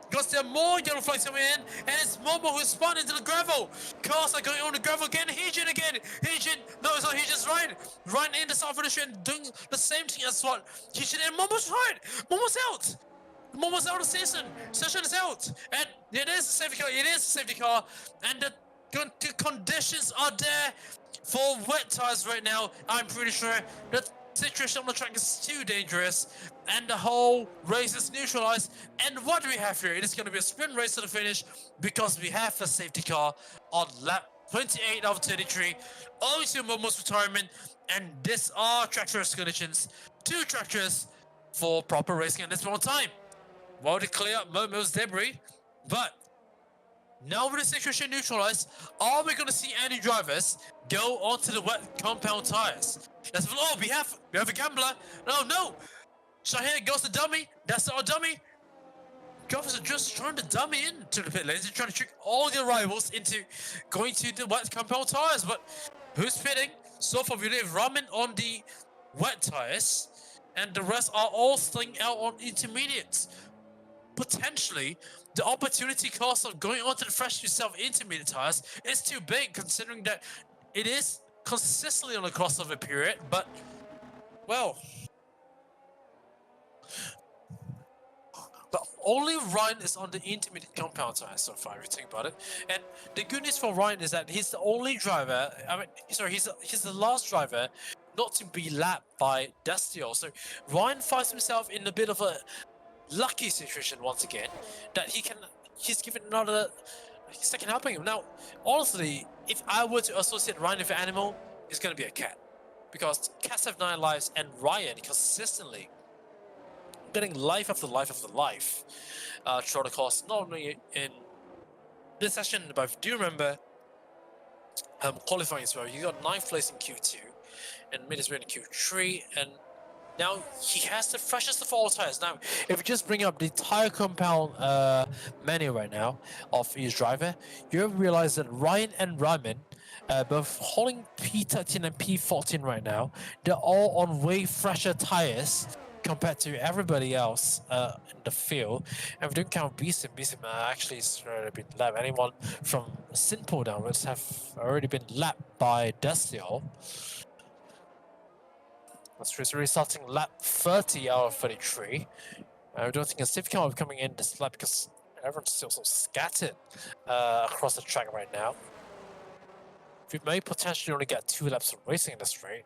because there are more yellow flags coming in, and it's Momo who's spun into the gravel. Cars are going on the gravel again. Heejin again. No, it's not Heejin's Ryan. Ryan in the south of the street and doing the same thing as what Heejin and Momo's right. Momo's out. Momo's out of season. Session is out. And it is a safety car. And the conditions are there for wet tires right now. I'm pretty sure the situation on the track is too dangerous, and the whole race is neutralized. And what do we have here? It is going to be a sprint race to the finish, because we have a safety car on lap 28 of 33, owing to Momo's retirement. And these are treacherous conditions. 2 tractors for proper racing at this point in time. Well, to clear up Momo's debris, but now with the situation neutralized, are we going to see any drivers go onto the wet compound tires? We have a gambler. No. Shahir goes to dummy. That's our dummy. Drivers are just trying to dummy into the pit lanes and trying to trick all the rivals into going to the wet compound tires. But who's pitting? So far, we have Ramen on the wet tires, and the rest are all staying out on intermediates. Potentially, the opportunity cost of going onto the freshly self-intermediate tires is too big, considering that it is consistently on the course of a period. But, well, but only Ryan is on the intermediate compound tires so far, if you think about it. And the good news for Ryan is that he's the only driver, he's the last driver not to be lapped by Destiel. So Ryan finds himself in a bit of a lucky situation once again, that he's given another second helping him. Now, honestly, if I were to associate Ryan with an animal, it's gonna be a cat, because cats have 9 lives, and Ryan consistently getting life after life after life throughout the course, not only in this session, but if you do remember qualifying as well, he got 9th place in Q2 and made his way in Q3, and now he has the freshest of all tires. Now, if you just bring up the tire compound menu right now of each driver, you realize that Ryan and Ramen, both holding P13 and P14 right now, they're all on way fresher tires compared to everybody else in the field. And if we don't count Beesim actually has already been lapped. Anyone from Sinpo downwards have already been lapped by Destiel. That's restarting lap 30 out of 33. I don't think a safety car will be coming in this lap, because everyone's still so scattered across the track right now. We may potentially only get 2 laps of racing in this straight.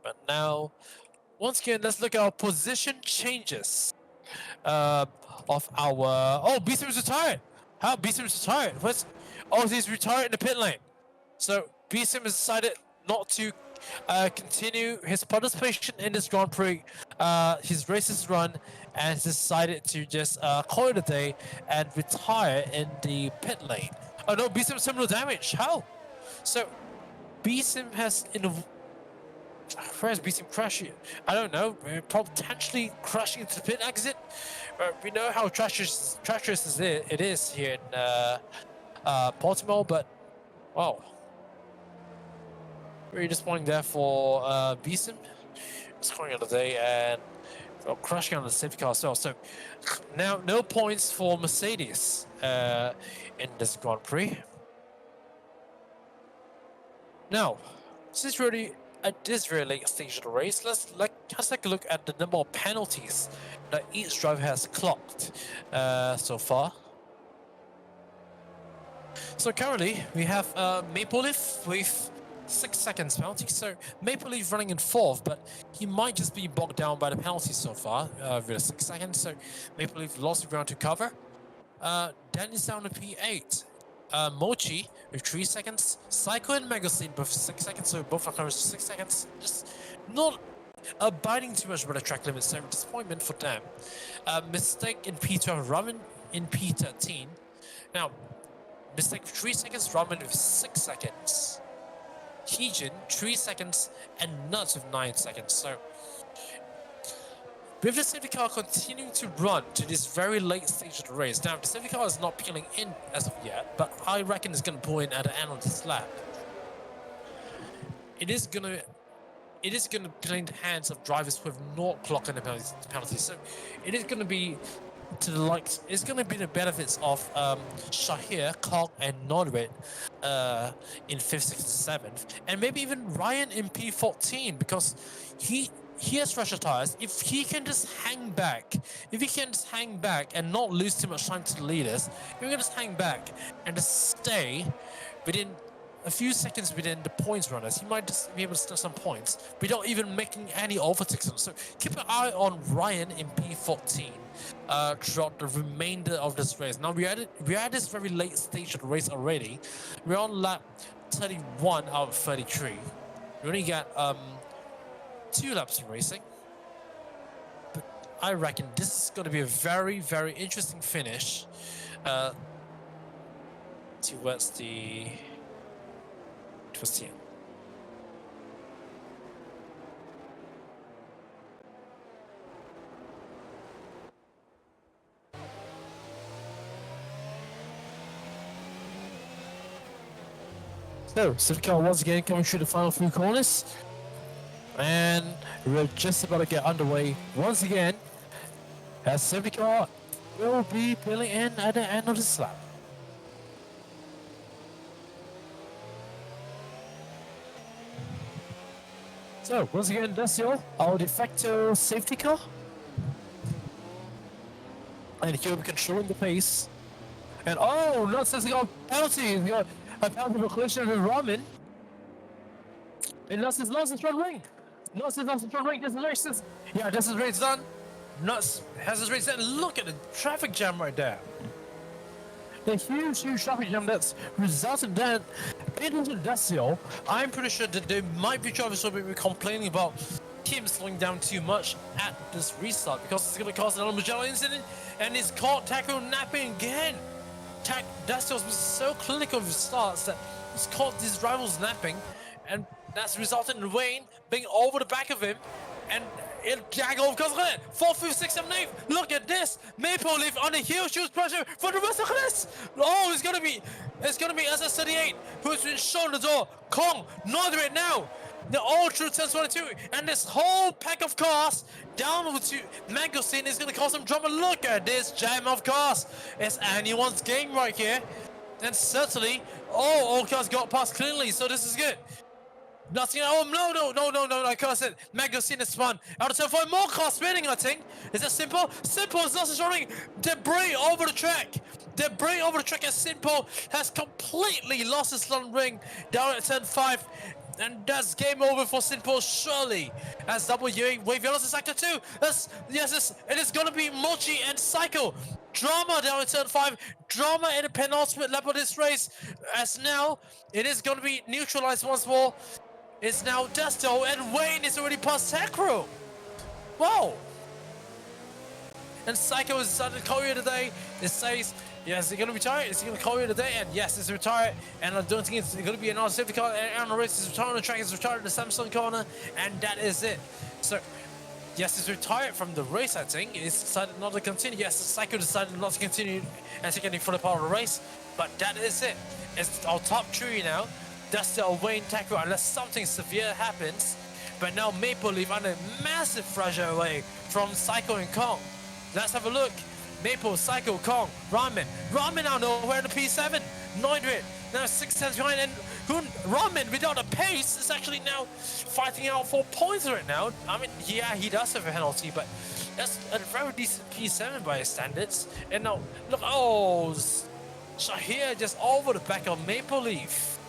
But now, once again, let's look at our position changes of our... Oh, Beesim is retired! How? Beesim is retired? He's retired in the pit lane. So, Beesim has decided not to continue his participation in this Grand Prix. His race is run, and he's decided to just call it a day and retire in the pit lane. Oh no, Beesim has similar damage. How? So, Beesim has... Where has Beesim crashing? I don't know. Potentially crashing into the pit exit. We know how treacherous it is here in Baltimore, but wow, very disappointing there for Beesim. It's calling it a day, and crashing on the safety car as well. So now no points for Mercedes in this Grand Prix. Now, since we're already at this very late stage of the race, let's take a look at the number of penalties that each driver has clocked so far. So currently we have Maple Leaf with 6 seconds penalty. So Maple Leaf running in 4th, but he might just be bogged down by the penalties so far with 6 seconds. So Maple Leaf lost the ground to cover. Dan is down to P8. Mochi with 3 seconds. Psycho and Magazine both 6 seconds, so both are covers 6 seconds. Just not abiding too much by the track limits, so disappointment for them. Mistake in P12, Ramen in P13. Now, Mistake with 3 seconds, Ramen with 6 seconds. Heejin, 3 seconds, and Nuts with 9 seconds. So, with the safety car continuing to run to this very late stage of the race, now the safety car is not peeling in as of yet, but I reckon it's going to pull in at the end of this lap. It is going to play in the hands of drivers who have not clocked in the penalties. So it is going to be to the likes. It's going to be the benefits of Shahir, Kong, and Nordwit in 5th, 6th, 7th, and maybe even Ryan in P14 because he has fresher tires. If he can just hang back, and not lose too much time to the leaders, if he can just hang back and just stay within a few seconds within the points runners, he might just be able to steal some points without even making any overtakes. So keep an eye on Ryan in P14 throughout the remainder of this race. Now we are at this very late stage of the race already. We're on lap 31 out of 33. We only got 2 laps of racing, but I reckon this is going to be a very, very interesting finish towards the end. So, safety car once again coming through the final few corners. And we're just about to get underway once again, as safety car will be peeling in at the end of this lap. So once again, Decio, our de facto safety car, and he'll be controlling the pace. And oh, not since he got a penalty. He got a penalty for collision with Ramen. And lost his front wing. Nuts has lost the front rank. This is this is race done. Nuts has his race done. Look at the traffic jam right there. The huge traffic jam that's resulted then into Decio. I'm pretty sure that there might be drivers who will be complaining about him slowing down too much at this restart because it's going to cause another Magellan incident, and he's caught Taco napping again. Decio's been so clinical with starts that he's caught these rivals napping, and that's resulted in Wayne being over the back of him, and it'll jag over because of it. 4, 5, 6, 7, 8. Look at this. Maple Leaf on the heel shoes pressure for the rest of this. Oh, it's gonna be SS38 who's been shown the door. Kong, northern it now. The all through 1022, and this whole pack of cars down to Mangosteen is gonna cause some drama. Look at this jam of cars. It's anyone's game right here. And certainly, all cars got past cleanly, so this is good. Nothing. Oh no! I can't say. Magazine is spun out of turn 5. More cars spinning. I think. Is that Simple? Simple is not running. Debris over the track. As Simple has completely lost his front ring down at turn 5. And that's game over for Simple, surely. As double wave yellows in sector 2. It is gonna be Mochi and Psycho. Drama down at turn 5. Drama in the penultimate lap of this race. As now, it is gonna be neutralized once more. It's now Desto, and Wayne is already past Sakro. Wow. And Psycho has decided to call you today. It says, yes, is he going to retire? Is he going to call you today? And yes, it's retired. And I don't think it's going to be another safety car. And the race is retired on the track. It's retired in the Samsung corner. And that is it. So, yes, it's retired from the race, I think. It's decided not to continue. Yes, Psycho decided not to continue and take any further part of the race. But that is it. It's our top 3 now. That's the Wayne tackle unless something severe happens. But now Maple Leaf under massive pressure away from Psycho and Kong. Let's have a look Maple, Psycho, Kong, Ramen out nowhere in the P7. 900, now 6 tenths behind, and Ramen without a pace is actually now fighting out 4 points right now. I mean, yeah, he does have a penalty, but that's a very decent P7 by his standards. And now, look, oh, Shahir just over the back of Maple Leaf.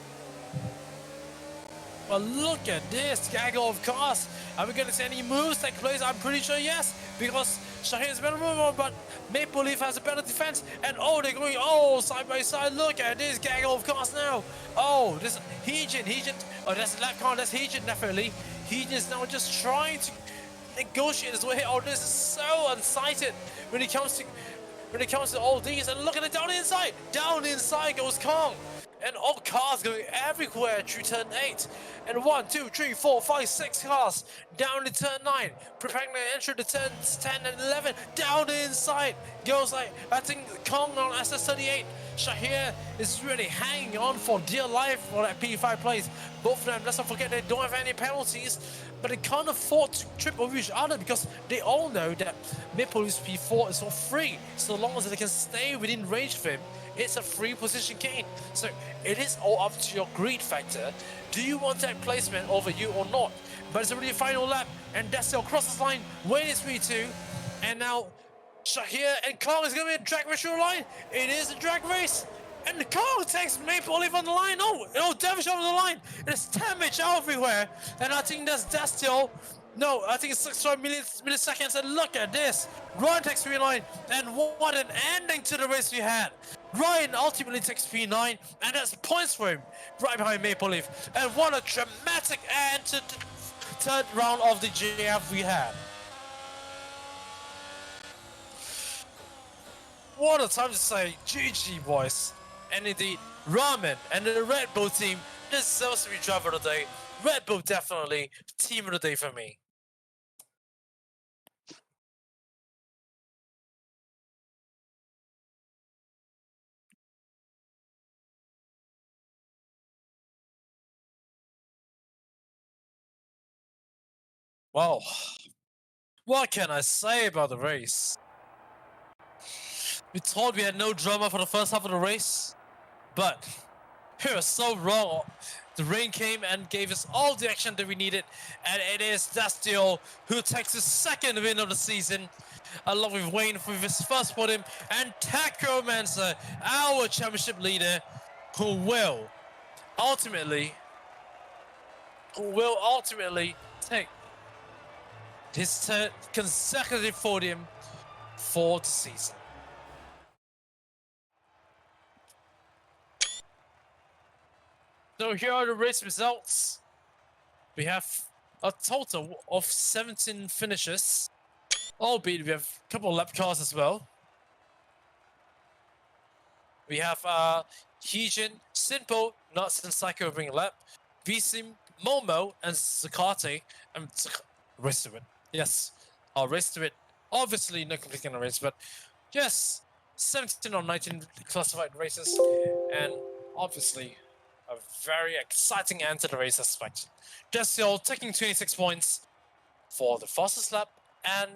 Well, look at this gaggle of cars. Are we going to see any moves take place? I'm pretty sure yes, because Shahir is a better mover, but Maple Leaf has a better defense. And oh, they're going side by side. Look at this gaggle of cars now. Oh, this Heejin. Oh, that's the lap car. That's Heejin definitely. Heejin is now just trying to negotiate his way. Oh, this is so unsighted when it comes to all these. And look at it down inside. Down inside goes Kong. And all cars going everywhere through turn 8. And 1, 2, 3, 4, 5, 6 cars down to turn 9. Preparing to enter the turns 10 and 11. Down the inside goes I think Kong on SS38. Shahir is really hanging on for dear life for that P5 place. Both of them, let's not forget, they don't have any penalties. But they can't afford to trip over each other because they all know that Maple Leaf's P4 is for free. So long as they can stay within range of him, it's a free position gain. So it is all up to your greed factor. Do you want that placement over you or not? But it's already a final lap, and Destel crosses the line, Wayne is P2, and now Shahir and Kong is going to be a drag race through the line. It is a drag race. And the Kong takes Maple Leaf on the line. Oh, Devonish over the line. There's damage everywhere. And I think that's Destil. No, I think it's 6 milliseconds. And look at this. Ryan takes P9. And what an ending to the race we had. Ryan ultimately takes P9. And that's points for him. Right behind Maple Leaf. And what a dramatic end to the third round of the JAF we had. What a time to say GG, boys. And indeed, Ramen and the Red Bull team deserves to be driver of the day. Red Bull definitely team of the day for me. Well, what can I say about the race? We thought we had no drama for the first half of the race, but we were so wrong. The rain came and gave us all the action that we needed, and it is Dastio who takes his second win of the season, along with Wayne with his first podium, and Tacromancer, our championship leader, who will ultimately take his third consecutive podium for the season. So here are the race results. We have a total of 17 finishes, albeit we have a couple of lap cars as well. We have Heejin, Sinpo, Nuts and Psycho bring a lap, Visim, Momo, and Zakate, and race to it. Yes, race to it. Obviously, no completing the race, but yes, 17 or 19 classified races, and obviously a very exciting end to the race aspect. Destiel taking 26 points for the fastest lap and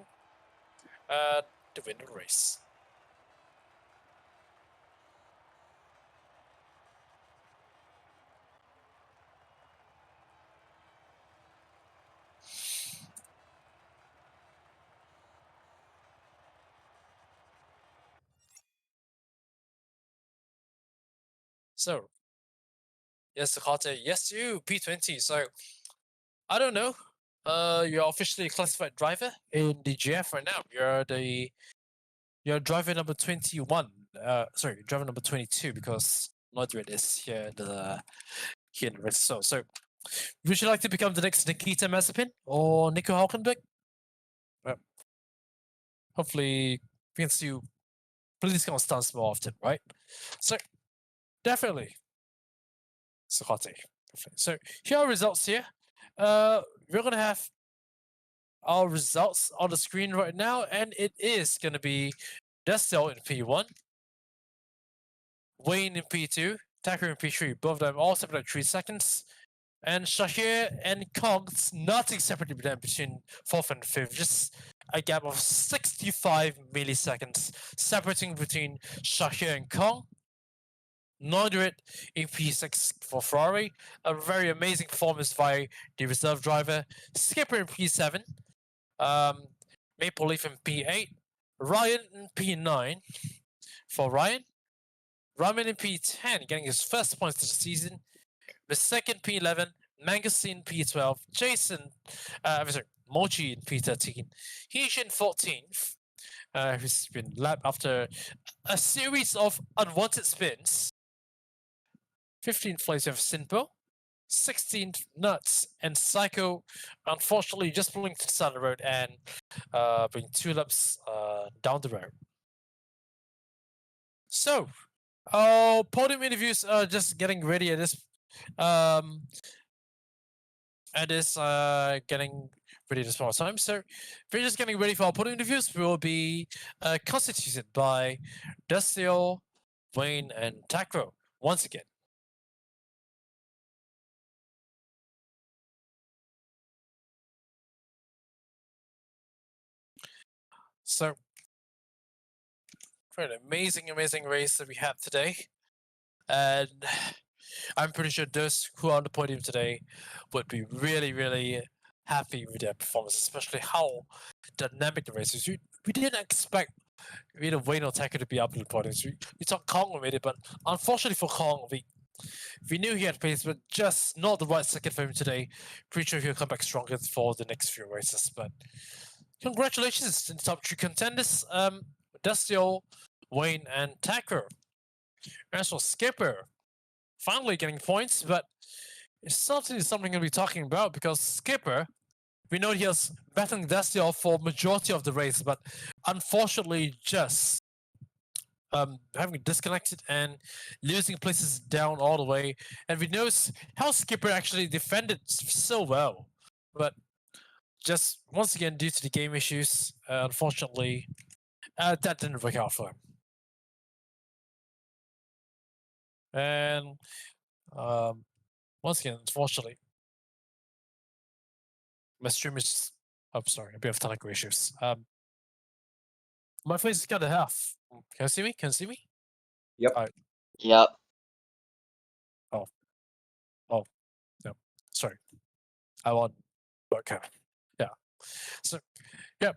the win of the race. So, yes, Takata, yes to you, P20. So, I don't know. You're officially a classified driver in the JF right now. You're driver number 21. Sorry, driver number 22 because Madrid is here in the race. So, would you like to become the next Nikita Mazepin or Nico Hulkenberg? Well, hopefully, we can see you play these kind of stunts more often, right? So, definitely, Sakate. So, here are results here. We're gonna have our results on the screen right now, and it is gonna be Destel in P1, Wayne in P2, Tacker in P3. Both of them all separate 3 seconds. And Shahir and Kong, it's nothing separated between fourth and fifth, just a gap of 65 milliseconds separating between Shahir and Kong. Neither in P6 for Ferrari, a very amazing performance by the reserve driver. Skipper in P7, Maple Leaf in P8, Ryan in P9 for Ryan. Ramen in P10 getting his first points of the season. The second P11, Mangosteen P12, Mochi in P13, Heishin 14th, who's been lapped after a series of unwanted spins. 15th place of Sinpo, 16th Nuts, and Psycho, unfortunately, just pulling to the side of the road and being 2 laps down the road. So, podium interviews are just getting ready at this getting ready at this point of time. So we're just getting ready for our podium interviews. We will be constituted by Dustil, Wayne, and Takro once again. So, quite an amazing race that we have today. And I'm pretty sure those who are on the podium today would be really happy with their performance, especially how dynamic the race is. We didn't expect either Wayne or Taker to be up in the podiums. We thought Kong made it, but unfortunately for Kong, we knew he had pace, but just not the right second for him today. Pretty sure he'll come back stronger for the next few races. But congratulations to the top 3 contenders, Dustio, Wayne, and Taker. As for Skipper, finally getting points, but it's something we're going to be talking about because Skipper, we know he was battling Dustio for majority of the race, but unfortunately just having disconnected and losing places down all the way. And we noticed how Skipper actually defended so well, but just once again due to the game issues, unfortunately, that didn't work out for him. And once again, unfortunately, my stream is. I'm sorry, a bit of technical issues. My face is kind of half. Can you see me? Can you see me? Yep. Yep. Oh, no. Sorry. I want. Okay. Yeah. So, yeah.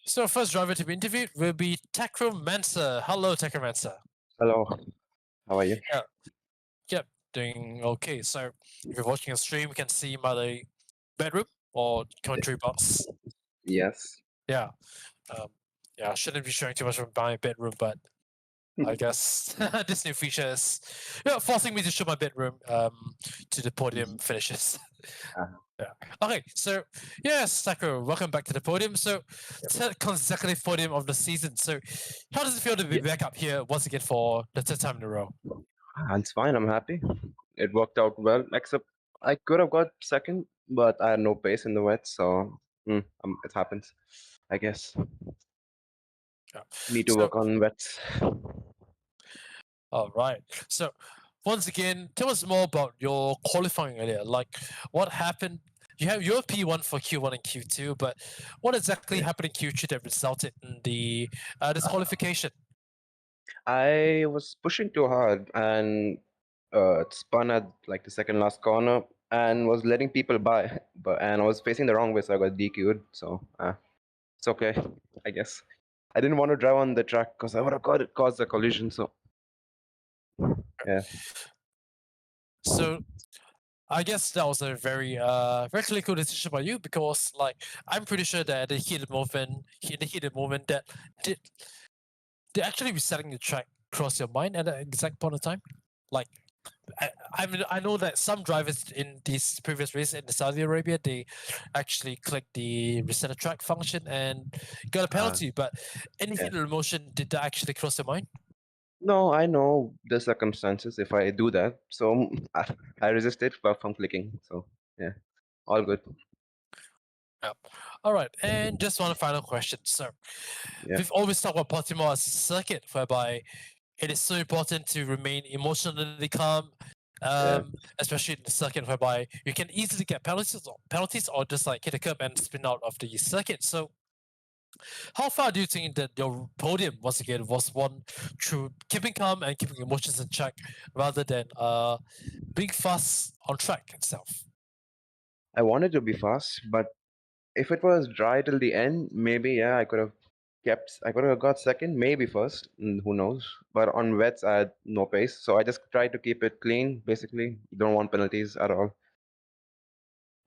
So, first driver to be interviewed will be Techromancer. Hello, Techromancer. Hello. How are you? Yep, doing okay. So, if you're watching a stream, you can see my bedroom or commentary box. Yes. Yeah. Yeah, I shouldn't be showing too much of my bedroom, but I guess this new feature is forcing me to show my bedroom to the podium finishes. Yeah. Okay, so yes, Sakura, welcome back to the podium. So, third consecutive podium of the season. So, how does it feel to be back up here once again for the third time in a row? It's fine. I'm happy. It worked out well, except I could have got second, but I had no pace in the wet, so it happens, I guess. Yeah. Need to So, work on wets. all right. So, once again, tell us more about your qualifying earlier. Like, what happened? You have your P1 for Q1 and Q2, but what exactly happened in Q2 that resulted in the disqualification? I was pushing too hard and it spun at like the second last corner and was letting people by, and I was facing the wrong way, so I got DQ'd. So it's okay, I guess. I didn't want to drive on the track because I would have caused a collision. So yeah. So, I guess that was a very very cool decision by you because like I'm pretty sure that the heated moment that did actually resetting the track cross your mind at that exact point of time? Like I know that some drivers in these previous races in Saudi Arabia they actually clicked the reset the track function and got a penalty, but any yeah. heated emotion did that actually cross your mind? No, I know the circumstances if I do that. So I resisted from clicking. So yeah, all good. Yeah. All right, and just one final question. So Yeah. we've always talked about Baltimore as a circuit whereby it is so important to remain emotionally calm, Yeah. especially in the circuit whereby you can easily get penalties or just like hit a curb and spin out of the circuit. So, how far do you think that your podium once again was won through keeping calm and keeping emotions in check rather than being fast on track itself? I wanted to be fast, but if it was dry till the end, maybe yeah, I could have got second, maybe first. Who knows? But on wets, I had no pace, so I just tried to keep it clean. Basically, don't want penalties at all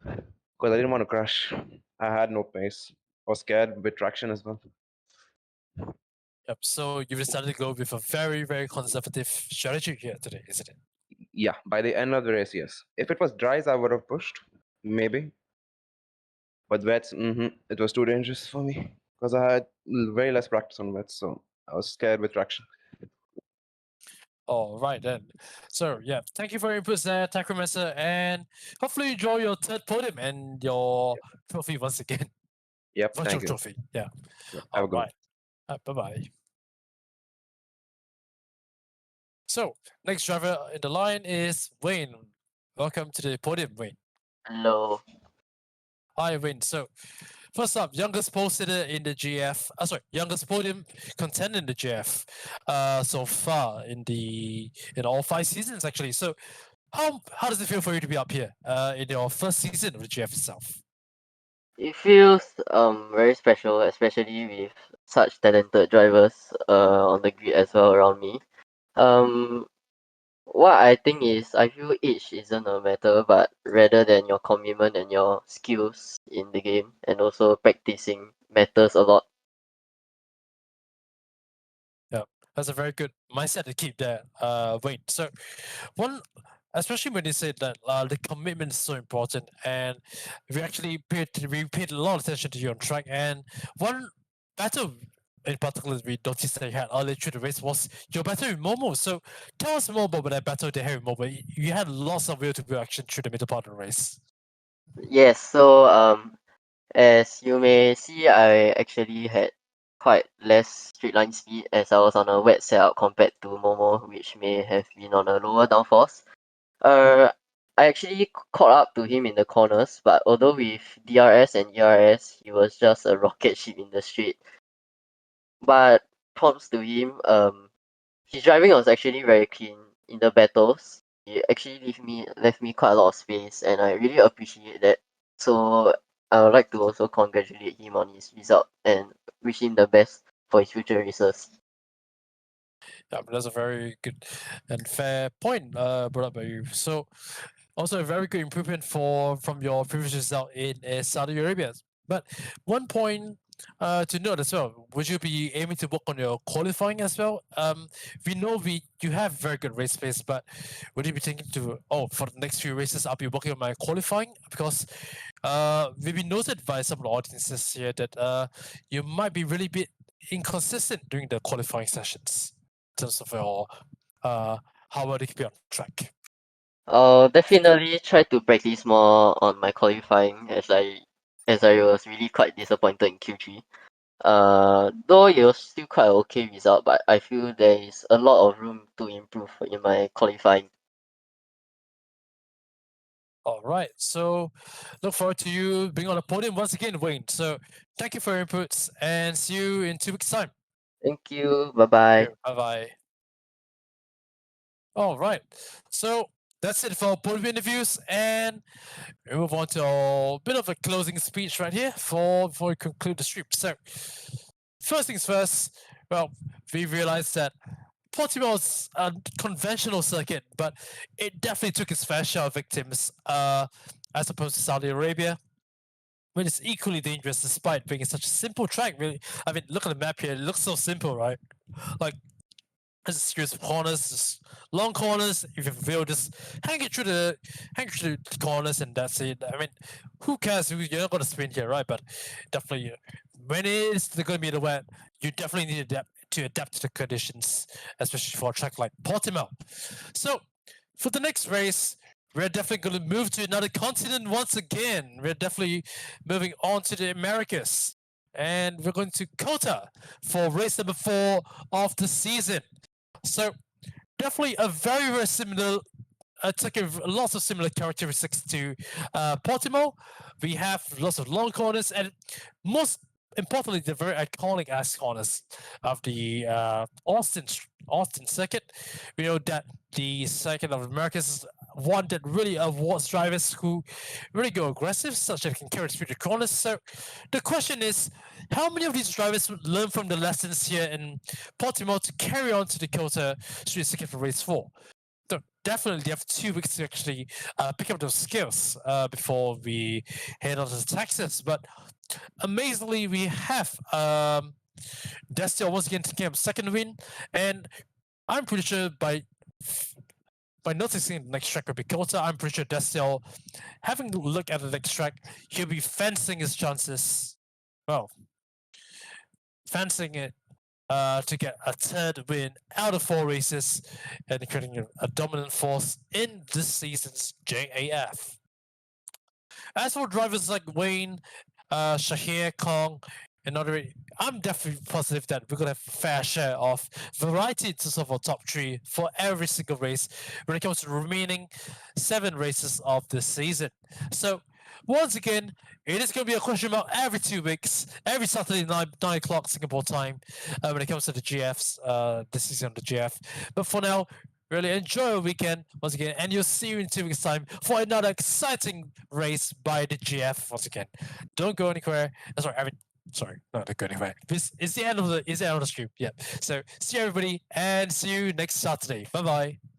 because I didn't want to crash. I had no pace. I was scared with traction as well. Yep. So you decided to go with a very, very conservative strategy here today, isn't it? Yeah, by the end of the race, yes. If it was dries, I would have pushed, maybe. But wets, it was too dangerous for me because I had very less practice on wets, so I was scared with traction. All right then. So yeah, thank you for your inputs there, Takromesa, and hopefully you enjoy your third podium and your trophy once again. Yep, Virtual thank you. trophy. Yeah. Yep, have a All good one. right. Bye bye. So next driver in the line is Wayne. Welcome to the podium, Wayne. Hello. Hi, Wayne. So first up, youngest pole sitter in the GF. Youngest podium contender in the GF. So far in all 5 seasons actually. So how does it feel for you to be up here in your first season of the GF itself? It feels very special, especially with such talented drivers on the grid as well around me. Um what I think is I feel age isn't a matter, but rather than your commitment and your skills in the game, and also practicing matters a lot. Yeah, that's a very good mindset to keep there, Wayne. So one, especially when you said that the commitment is so important, and we paid a lot of attention to you on track, and one battle in particular we noticed that you had earlier through the race was your battle with Momo. So tell us more about that battle that you had with Momo. You had lots of wheel to wheel action through the middle part of the race. Yes, so as you may see, I actually had quite less straight line speed as I was on a wet setup compared to Momo, which may have been on a lower downforce. I actually caught up to him in the corners, but although with DRS and ERS, he was just a rocket ship in the straight. But props to him, his driving was actually very clean in the battles. He actually left me quite a lot of space, and I really appreciate that. So I would like to also congratulate him on his result and wish him the best for his future races. Yeah, but that's a very good and fair point brought up by you. So, also a very good improvement from your previous result in Saudi Arabia. But one point to note as well, would you be aiming to work on your qualifying as well? We know you have very good race pace, but would you be thinking to for the next few races I'll be working on my qualifying because we've been noted by some of the audiences here that you might be really bit inconsistent during the qualifying sessions in terms of your how well they can be on track. I'll definitely try to practice more on my qualifying as I was really quite disappointed in Q3. Though it was still quite an okay result, but I feel there is a lot of room to improve in my qualifying. All right, so look forward to you being on the podium once again, Wayne. So thank you for your inputs and see you in 2 weeks' time. Thank you. Bye bye. Bye bye. All right, so that's it for podium interviews, and we move on to a bit of a closing speech right here before we conclude the stream. So first things first, well, we realized that Portimao's a conventional circuit, but it definitely took its fair share of victims, as opposed to Saudi Arabia, when it's equally dangerous despite being such a simple track. Really, I mean, look at the map here; it looks so simple, right? Like, there's a series of corners, just long corners. If you feel, just hang it through the corners, and that's it. I mean, who cares? You're not going to sprint here, right? But definitely, when it's going to be the wet, you definitely need to adapt to the conditions, especially for a track like Portimao. So, for the next race, we're definitely going to move to another continent once again. We're definitely moving on to the Americas. And we're going to Kota for race number 4 of the season. So definitely a very, very similar taking lots of similar characteristics to Portimao. We have lots of long corners, and most importantly, the very iconic ass corners of the Austin circuit. We know that the Circuit of Americas is one that really awards drivers who really go aggressive, such that can carry through the corners. So the question is, how many of these drivers would learn from the lessons here in Portimao to carry on to the Kota Street Circuit for race 4? So definitely, they have 2 weeks to actually pick up those skills before we head on to Texas. But amazingly, we have Destiel once again taking up second win, and I'm pretty sure by noticing the next track will be Kota, I'm pretty sure Destiel, having a look at the next track, he'll be fencing his chances. Well, fencing it to get a third win out of 4 races and creating a dominant force in this season's JAF. As for drivers like Wayne, Shahir, Kong, and other, I'm definitely positive that we're gonna have a fair share of variety in terms of our top 3 for every single race when it comes to the remaining 7 races of this season. So once again, it is going to be a question mark every 2 weeks, every Saturday 9 o'clock Singapore time when it comes to the GFs, this season of the GF. But for now, really enjoy your weekend once again, and you'll see you in 2 weeks' time for another exciting race by the GF once again. Don't go anywhere. Sorry, not go anywhere. This is the end of the stream. Yeah. So see you everybody, and see you next Saturday. Bye bye.